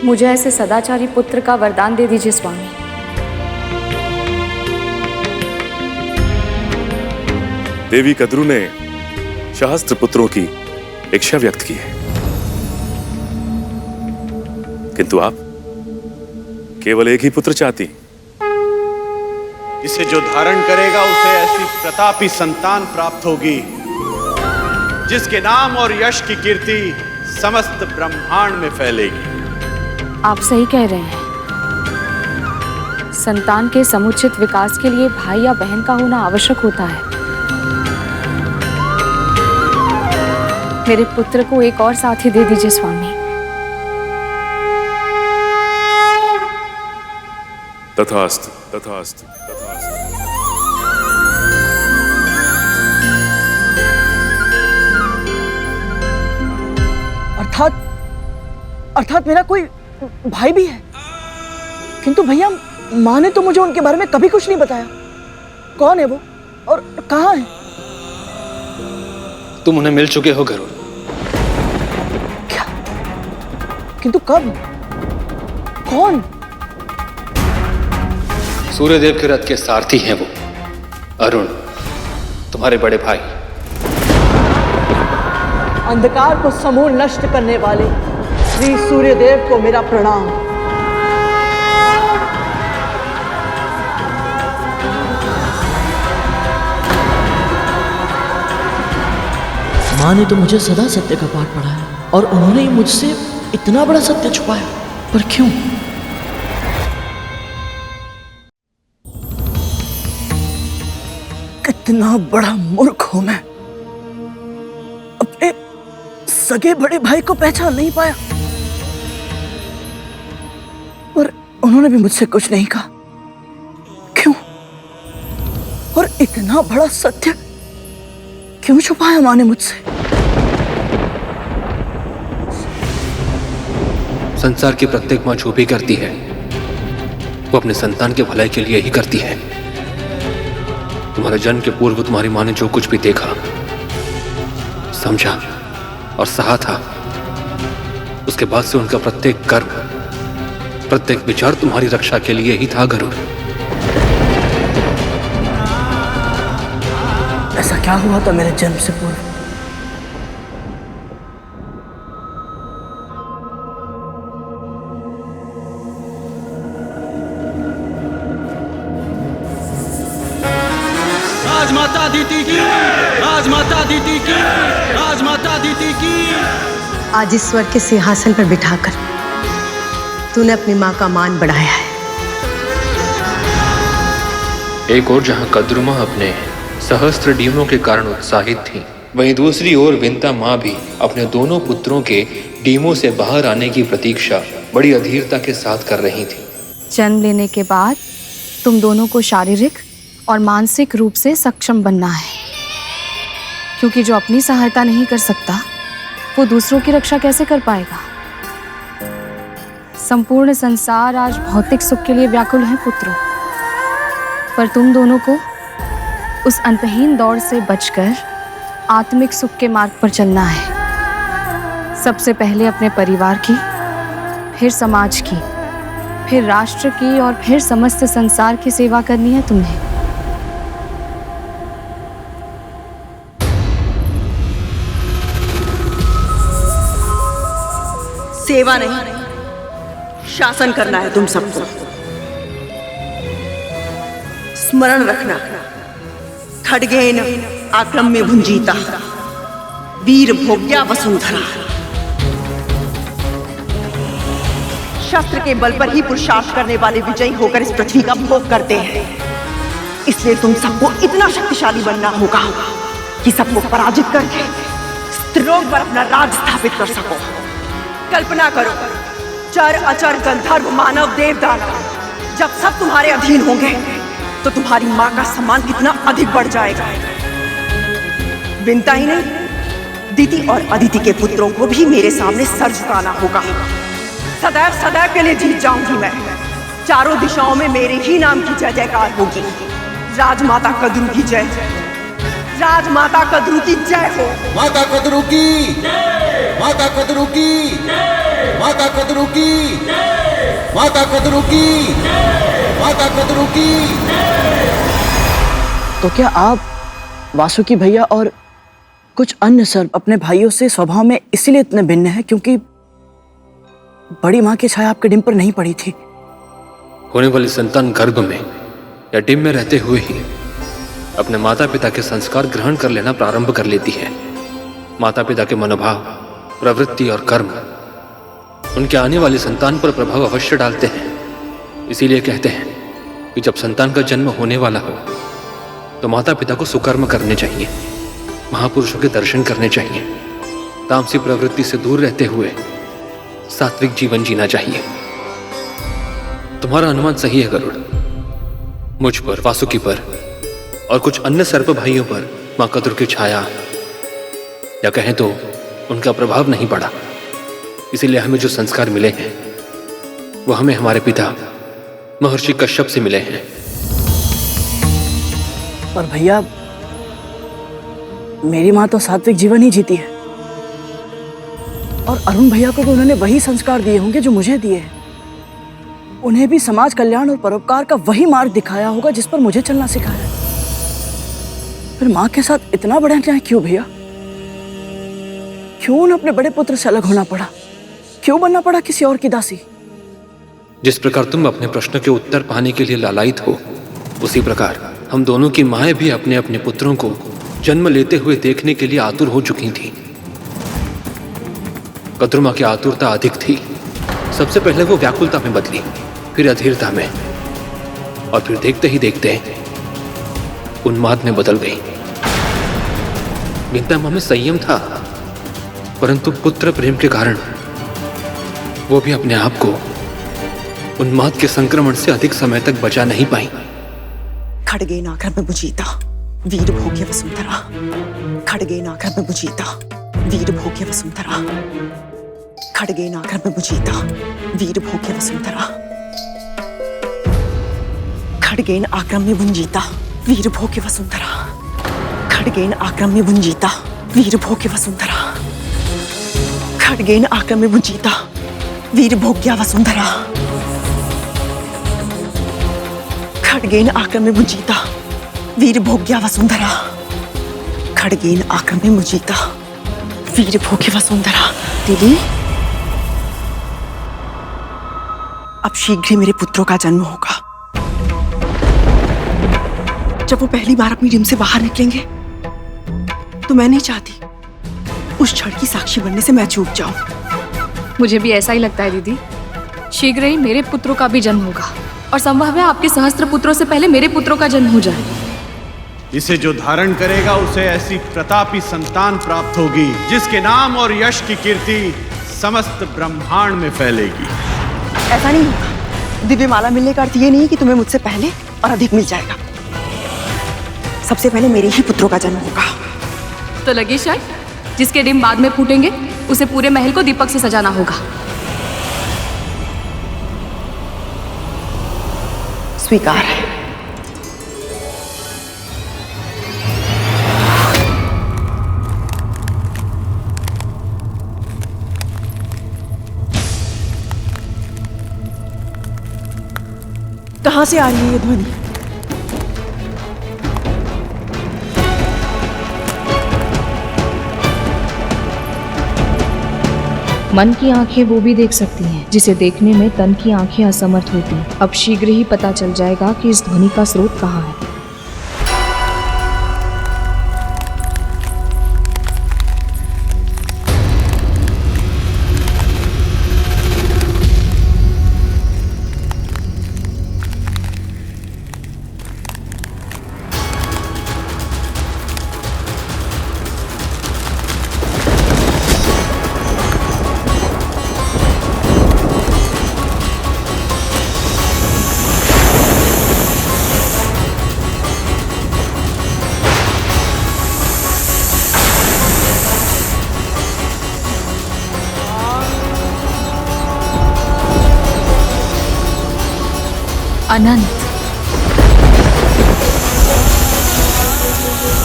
मुझे ऐसे सदाचारी पुत्र का वरदान दे दीजिए स्वामी। देवी कद्रू ने सहस्त्र पुत्रों की इच्छा व्यक्त की है, किंतु आप केवल एक ही पुत्र चाहती। इसे जो धारण करेगा उसे ऐसी प्रतापी संतान प्राप्त होगी जिसके नाम और यश की कीर्ति समस्त ब्रह्मांड में फैलेगी। आप सही कह रहे हैं। संतान के समुचित विकास के लिए भाई या बहन का होना आवश्यक होता है। मेरे पुत्र को एक और साथी दे दीजिए स्वामी। तथास्तु, तथास्तु, तथास्तु। अर्थात मेरा कोई भाई भी है, किंतु भैया माँ ने तो मुझे उनके बारे में कभी कुछ नहीं बताया। कौन है वो और कहाँ है? तुम उन्हें मिल चुके हो गरुड़। क्या? किंतु कब? कौन? सूर्यदेव के रथ के सारथी हैं वो, अरुण, तुम्हारे बड़े भाई। अंधकार को समूल नष्ट करने वाले श्री सूर्यदेव को मेरा प्रणाम। माँ ने तो मुझे सदा सत्य का पाठ पढ़ाया और उन्होंने मुझसे इतना बड़ा सत्य छुपाया, पर क्यों? कितना बड़ा मूर्ख हूं मैं। अपने सगे बड़े भाई को पहचान नहीं पाया और उन्होंने भी मुझसे कुछ नहीं कहा। क्यों? और इतना बड़ा सत्य क्यों छुपाया माँ ने मुझसे? संसार की प्रत्येक माँ जो भी करती है वो अपने संतान के भलाई के लिए ही करती है। तुम्हारे जन्म के पूर्व तुम्हारी माँ ने जो कुछ भी देखा, समझा और सहा था, उसके बाद से उनका प्रत्येक कर्म, प्रत्येक विचार तुम्हारी रक्षा के लिए ही था गरुड़। ऐसा क्या हुआ था मेरे जन्म से पूर्व? राजमाता दीति की, राजमाता दीति की, राजमाता दीति की। आज इस स्वर्ग के सिंहासन पर बिठाकर तूने अपनी माँ का मान बढ़ाया है। एक और जहां कद्रुमा अपने सहस्त्र डीमों के कारण उत्साहित थी, वहीं दूसरी ओर विंता माँ भी अपने दोनों पुत्रों के डीमों से बाहर आने की प्रतीक्षा बड़ी अधीरता के साथ कर रही थी। जन्म लेने के बाद तुम दोनों को शारीरिक और मानसिक रूप से सक्षम बनना है, क्योंकि जो अपनी सहायता नहीं कर सकता वो दूसरों की रक्षा कैसे कर पाएगा। संपूर्ण संसार आज भौतिक सुख के लिए व्याकुल है पुत्रों, पर तुम दोनों को उस अंतहीन दौड़ से बचकर आत्मिक सुख के मार्ग पर चलना है। सबसे पहले अपने परिवार की, फिर समाज की, फिर राष्ट्र की और फिर समस्त संसार की सेवा करनी है तुम्हें। सेवा नहीं, शासन करना है तुम सबको। स्मरण रखना, खड्गेन आक्रम्य भुंजीता, वीर भोग्या वसुंधरा। शस्त्र के बल पर ही पुरुषार्थ करने वाले विजयी होकर इस पृथ्वी का भोग करते हैं। इसलिए तुम सबको इतना शक्तिशाली बनना होगा कि सबको पराजित करके स्त्रीलोक पर अपना राज स्थापित कर सको। कल्पना करो, चर अचर गंधर्व मानव देव दानव जब सब तुम्हारे अधीन होंगे तो तुम्हारी मां का सम्मान कितना अधिक बढ़ जाएगा। विनता ही नहीं, दीति और अदिति के पुत्रों को भी मेरे सामने सर झुकाना होगा। सदैव सदैव के लिए जीत जाऊंगी मैं। चारों दिशाओं में मेरे ही नाम की जय जयकार होगी। राजमाता कद्रू की जय, राजमाता कद्रू की जय हो। माता कद्रू की, माता कद्रू की, माता कद्रू की, माता कद्रू की, माता कद्रू की। तो क्या आप वासुकी भैया और कुछ अन्य सर्प अपने भाइयों से स्वभाव में इसीलिए इतने भिन्न हैं क्योंकि बड़ी माँ की छाया आपके डिम पर नहीं पड़ी थी? होने वाली संतान गर्भ में या डिम में रहते हुए ही अपने माता पिता के संस्कार ग्रहण कर लेना प्रारंभ कर लेती है। माता पिता के मनोभाव, प्रवृत्ति और कर्म उनके आने वाली संतान पर प्रभाव अवश्य डालते हैं। इसीलिए कहते हैं कि जब संतान का जन्म होने वाला हो तो माता पिता को सुकर्म करने चाहिए, महापुरुषों के दर्शन करने चाहिए, तामसी प्रवृत्ति से दूर रहते हुए सात्विक जीवन जीना चाहिए। तुम्हारा अनुमान सही है गरुड़। मुझ पर, वासुकी पर और कुछ अन्य सर्प भाइयों पर मां कद्रू की छाया या कहें तो उनका प्रभाव नहीं पड़ा। इसीलिए हमें जो संस्कार मिले हैं वो हमें हमारे पिता महर्षि कश्यप से मिले हैं। पर भैया, मेरी माँ तो सात्विक जीवन ही जीती है और अरुण भैया को भी उन्होंने वही संस्कार दिए होंगे जो मुझे दिए हैं। उन्हें भी समाज कल्याण और परोपकार का वही मार्ग दिखाया होगा जिस पर मुझे चलना सिखाया है। फिर माँ के साथ इतना बड़ा अन्याय क्यों भैया? क्यों उन्हें अपने बड़े पुत्र से अलग होना पड़ा? क्यों बनना पड़ा किसी और की दासी? जिस प्रकार तुम अपने प्रश्न के उत्तर पाने के लिए लालायित हो, उसी प्रकार हम दोनों की माएं भी अपने अपने पुत्रों को जन्म लेते हुए देखने के लिए आतुर हो चुकी थीं। कद्रू मां की आतुरता अधिक थी। सबसे पहले वो व्याकुलता में बदली, फिर अधीरता में और फिर देखते ही देखते उन्माद में बदल गई। विंता मां में संयम था, परंतु पुत्र प्रेम के कारण वो भी अपने आप को उन्माद के संक्रमण से अधिक समय तक बचा नहीं पाई। खड्गेन आक्रम्य भुंजीता, वीर भोग्य वसुंधरा। खड्गेन आक्रम्य भुंजीता, वीर भोग्य वसुंधरा। खड्गेन आक्रम्य भुंजीता, वीर भोग्य वसुंधरा। खड्गेन आक्रम्य भुंजीता, वीर भोग्य वसुंधरा। खड्गेन आक्रम्य भुंजीता, वीर भोग्य वसुंधरा। खड्गेन आक्रम्य भुंजीता, वीर भोग्या वसुंधरा। खड्गेन आक्रम्य भुंजीता, वीर भोग्या वसुंधरा। खड्गेन आक्रम्य भुंजीता, वीर भोग्य वसुंधरा। दीदी, अब शीघ्र ही मेरे पुत्रों का जन्म होगा। जब वो पहली बार अपनी डिम से बाहर निकलेंगे तो मैं नहीं चाहती उस क्षण की साक्षी बनने से मैं चूक जाऊं। मुझे भी ऐसा ही लगता है दीदी। शीघ्र ही मेरे पुत्रों का भी जन्म होगा और संभव है आपके सहस्त्र पुत्रों से पहले मेरे पुत्रों का जन्म हो जाए। इसे जो धारण करेगा उसे ऐसी प्रतापी संतान प्राप्त होगी जिसके नाम और यश की कीर्ति समस्त ब्रह्मांड में फैलेगी। ऐसा नहीं होगा। दिव्य माला मिलने का अर्थ ये नहीं कि तुम्हें मुझसे पहले और अधिक मिल जाएगा। सबसे पहले मेरे ही पुत्रों का जन्म होगा। तो लगे शायद जिसके डिम बाद में फूटेंगे उसे पूरे महल को दीपक से सजाना होगा। स्वीकार है। कहां से आ रही है ये ध्वनि? मन की आंखें वो भी देख सकती हैं जिसे देखने में तन की आंखें असमर्थ होती हैं। अब शीघ्र ही पता चल जाएगा कि इस ध्वनि का स्रोत कहाँ है। अनंत,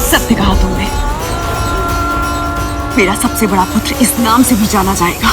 सत्य कहा तुमने। मेरा सबसे बड़ा पुत्र इस नाम से भी जाना जाएगा।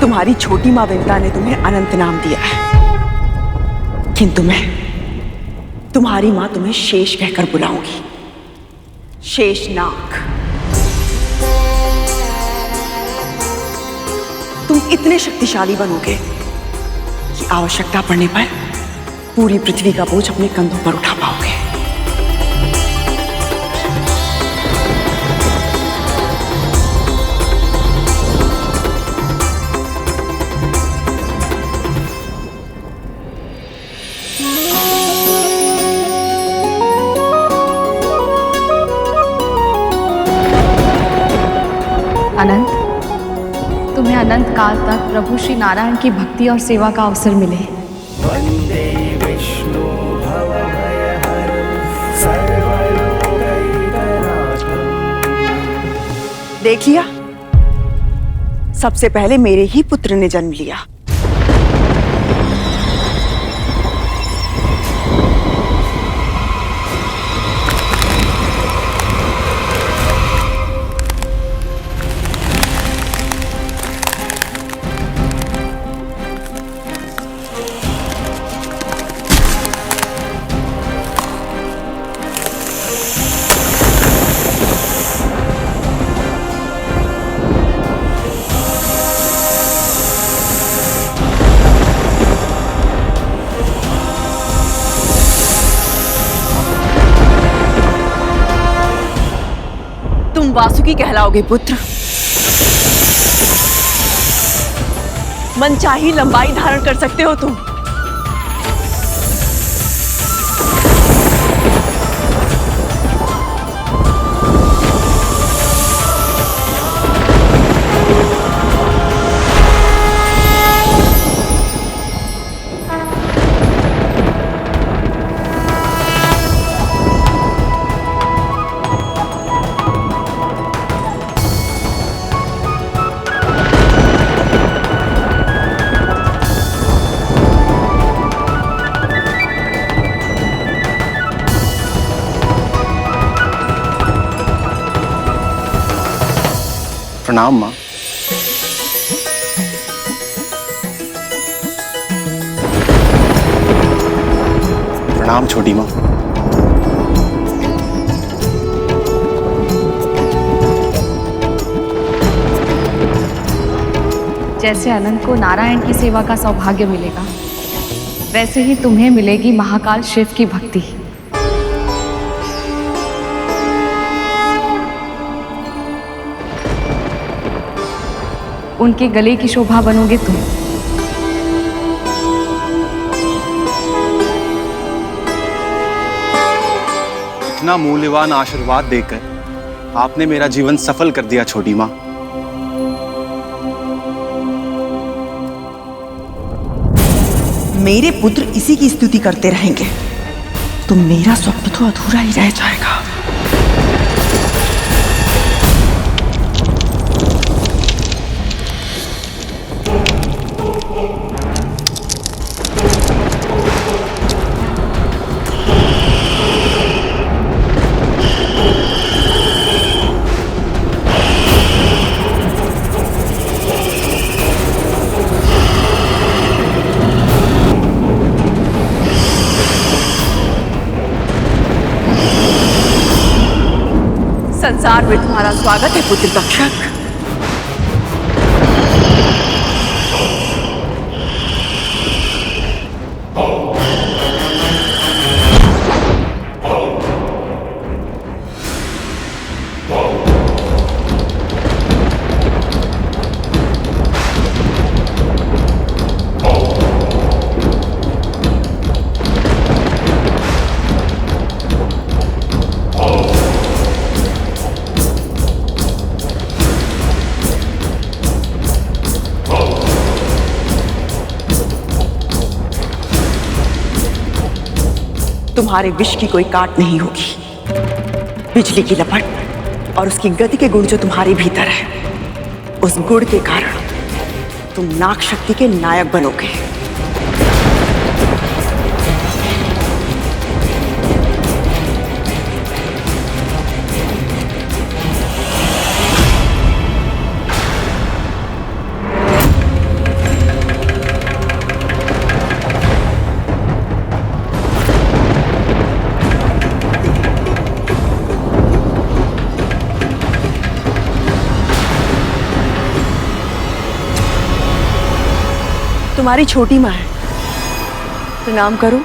तुम्हारी छोटी माँ विंता ने तुम्हें अनंत नाम दिया है, किंतु मैं तुम्हारी माँ तुम्हें शेष कहकर बुलाऊंगी। शेषनाग। तुम इतने शक्तिशाली बनोगे कि आवश्यकता पड़ने पर पूरी पृथ्वी का बोझ अपने कंधों पर उठा पाओगे। अनंत, तुम्हें अनंत काल तक प्रभु श्री नारायण की भक्ति और सेवा का अवसर मिले। वंदे विष्णु भवभयहरं सर्वलोकैकनाथं। देख लिया, सबसे पहले मेरे ही पुत्र ने जन्म लिया। तुम वासुकी कहलाओगे पुत्र। मनचाही लंबाई धारण कर सकते हो तुम। प्रणाम माँ। प्रणाम छोटी माँ। जैसे अनंत को नारायण की सेवा का सौभाग्य मिलेगा, वैसे ही तुम्हें मिलेगी महाकाल शिव की भक्ति। उनके गले की शोभा बनोगे तुम। इतना मूल्यवान आशीर्वाद देकर आपने मेरा जीवन सफल कर दिया छोटी माँ। मेरे पुत्र इसी की स्तुति करते रहेंगे तो मेरा स्वप्न तो अधूरा ही रह जाएगा। संसार में तुम्हारा स्वागत है पुत्र तक्षक। तुम्हारे विष की कोई काट नहीं होगी। बिजली की लपट और उसकी गति के गुण जो तुम्हारे भीतर है, उस गुण के कारण तुम नाग शक्ति के नायक बनोगे। तुम्हारी छोटी माँ है, प्रणाम करो।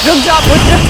रुक जाओ पुत्र।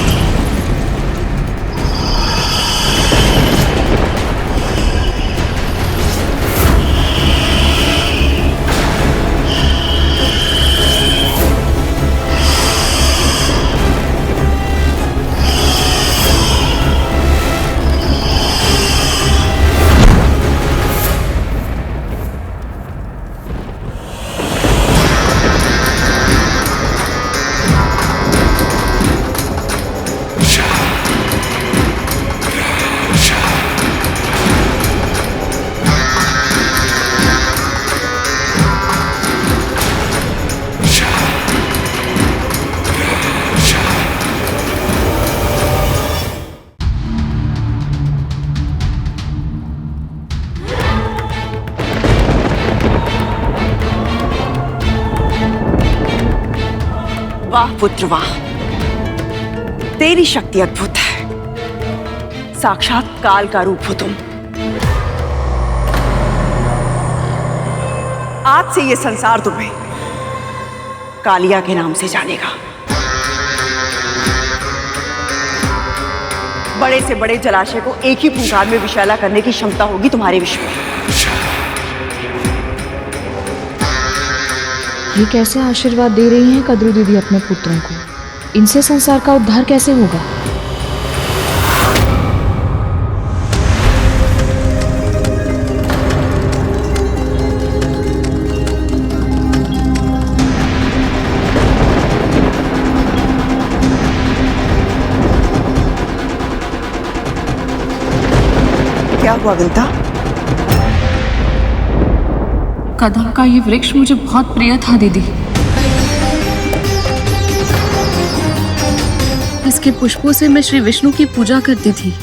वाह पुत्र वाह, तेरी शक्ति अद्भुत है। साक्षात काल का रूप हो तुम। आज से ये संसार तुम्हें कालिया के नाम से जानेगा। बड़े से बड़े जलाशय को एक ही फुंकार में विषैला करने की क्षमता होगी तुम्हारे विश्व में। ये कैसे आशीर्वाद दे रही हैं कद्रू दीदी अपने पुत्रों को? इनसे संसार का उद्धार कैसे होगा? हुआ विंता? कदम का ये वृक्ष मुझे बहुत प्रिय था दीदी। इसके पुष्पों से मैं श्री विष्णु की पूजा करती थी।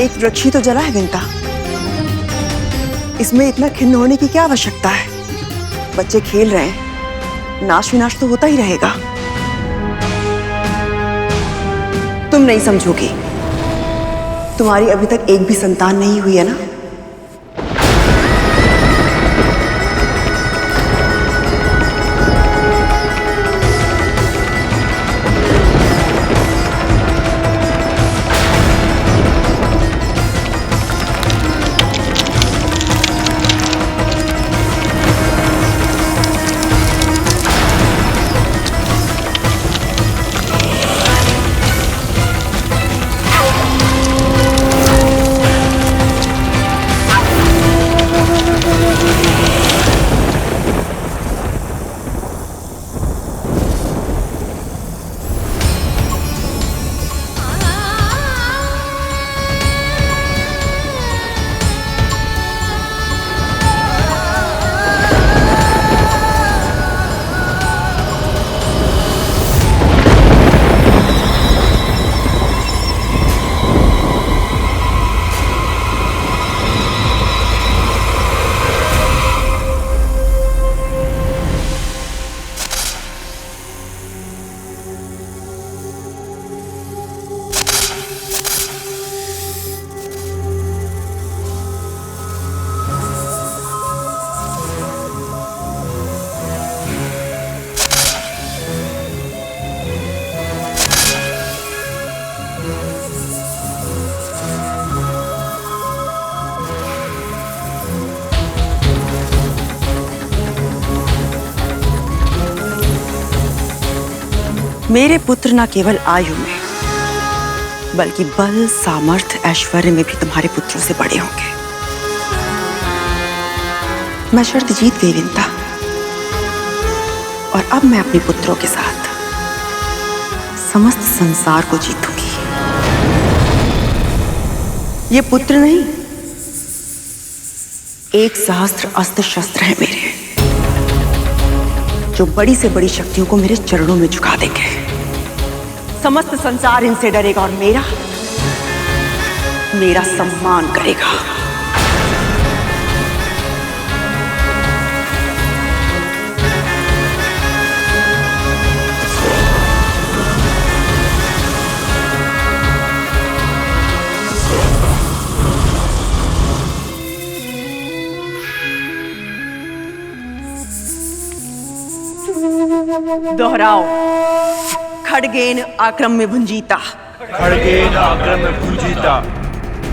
एक वृक्ष ही तो जला है विंता, इसमें इतना खिन्न होने की क्या आवश्यकता है? बच्चे खेल रहे हैं, नाश विनाश तो होता ही रहेगा। तुम नहीं समझोगी, तुम्हारी अभी तक एक भी संतान नहीं हुई है ना? मेरे पुत्र न केवल आयु में बल्कि बल, सामर्थ्य, ऐश्वर्य में भी तुम्हारे पुत्रों से बड़े होंगे। मैं शर्त जीत गई विंता, और अब मैं अपने पुत्रों के साथ समस्त संसार को जीतूंगी। ये पुत्र नहीं, 1 सहस्त्र अस्त्र शस्त्र है मेरे, जो बड़ी से बड़ी शक्तियों को मेरे चरणों में झुका देंगे। समस्त संसार इनसे डरेगा और मेरा सम्मान करेगा। दोहराओ। खड़गेन आक्रम में भुंजीता, खड़गेन आक्रम में भुंजीता,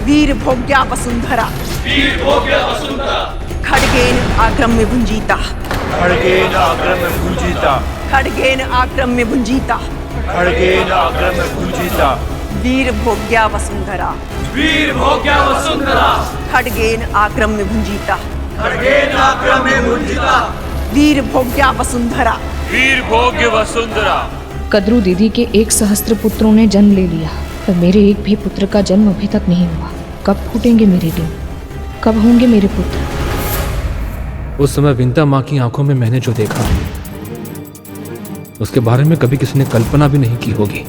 वीर भोग्या वसुंधरा, वीर भोग्या वसुंधरा, खड़गेन आक्रम में भुंजीता, खड़गेन आक्रम में भुंजीता, खड़गेन आक्रम में भुंजीता, खड़गेन आक्रम में भुंजीता, वीर भोग्या वसुंधरा, वीर भोग्या वसुंधरा, खड़गेन आक्रम में भुंजीता, खड़गेन आक्रम में भुंजीता, वीर भोग्या वसुंधरा, वीर भोग्य वसुंधरा। कद्रू दीदी के 1 सहस्त्र पुत्रों ने जन्म ले लिया, पर मेरे एक भी पुत्र का जन्म अभी तक नहीं हुआ। कब फूटेंगे मेरे दिन, कब होंगे मेरे पुत्र? उस समय विंता माँ की आंखों में मैंने जो देखा, उसके बारे में कभी किसी ने कल्पना भी नहीं की होगी।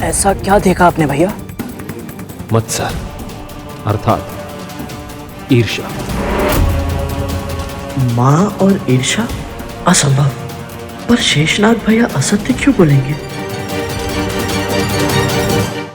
ऐसा क्या देखा आपने भैया? मत्सर अर्थात ईर्ष्या। माँ और ईर्ष्या असंभव, पर शेषनाग भैया असत्य क्यों बोलेंगे?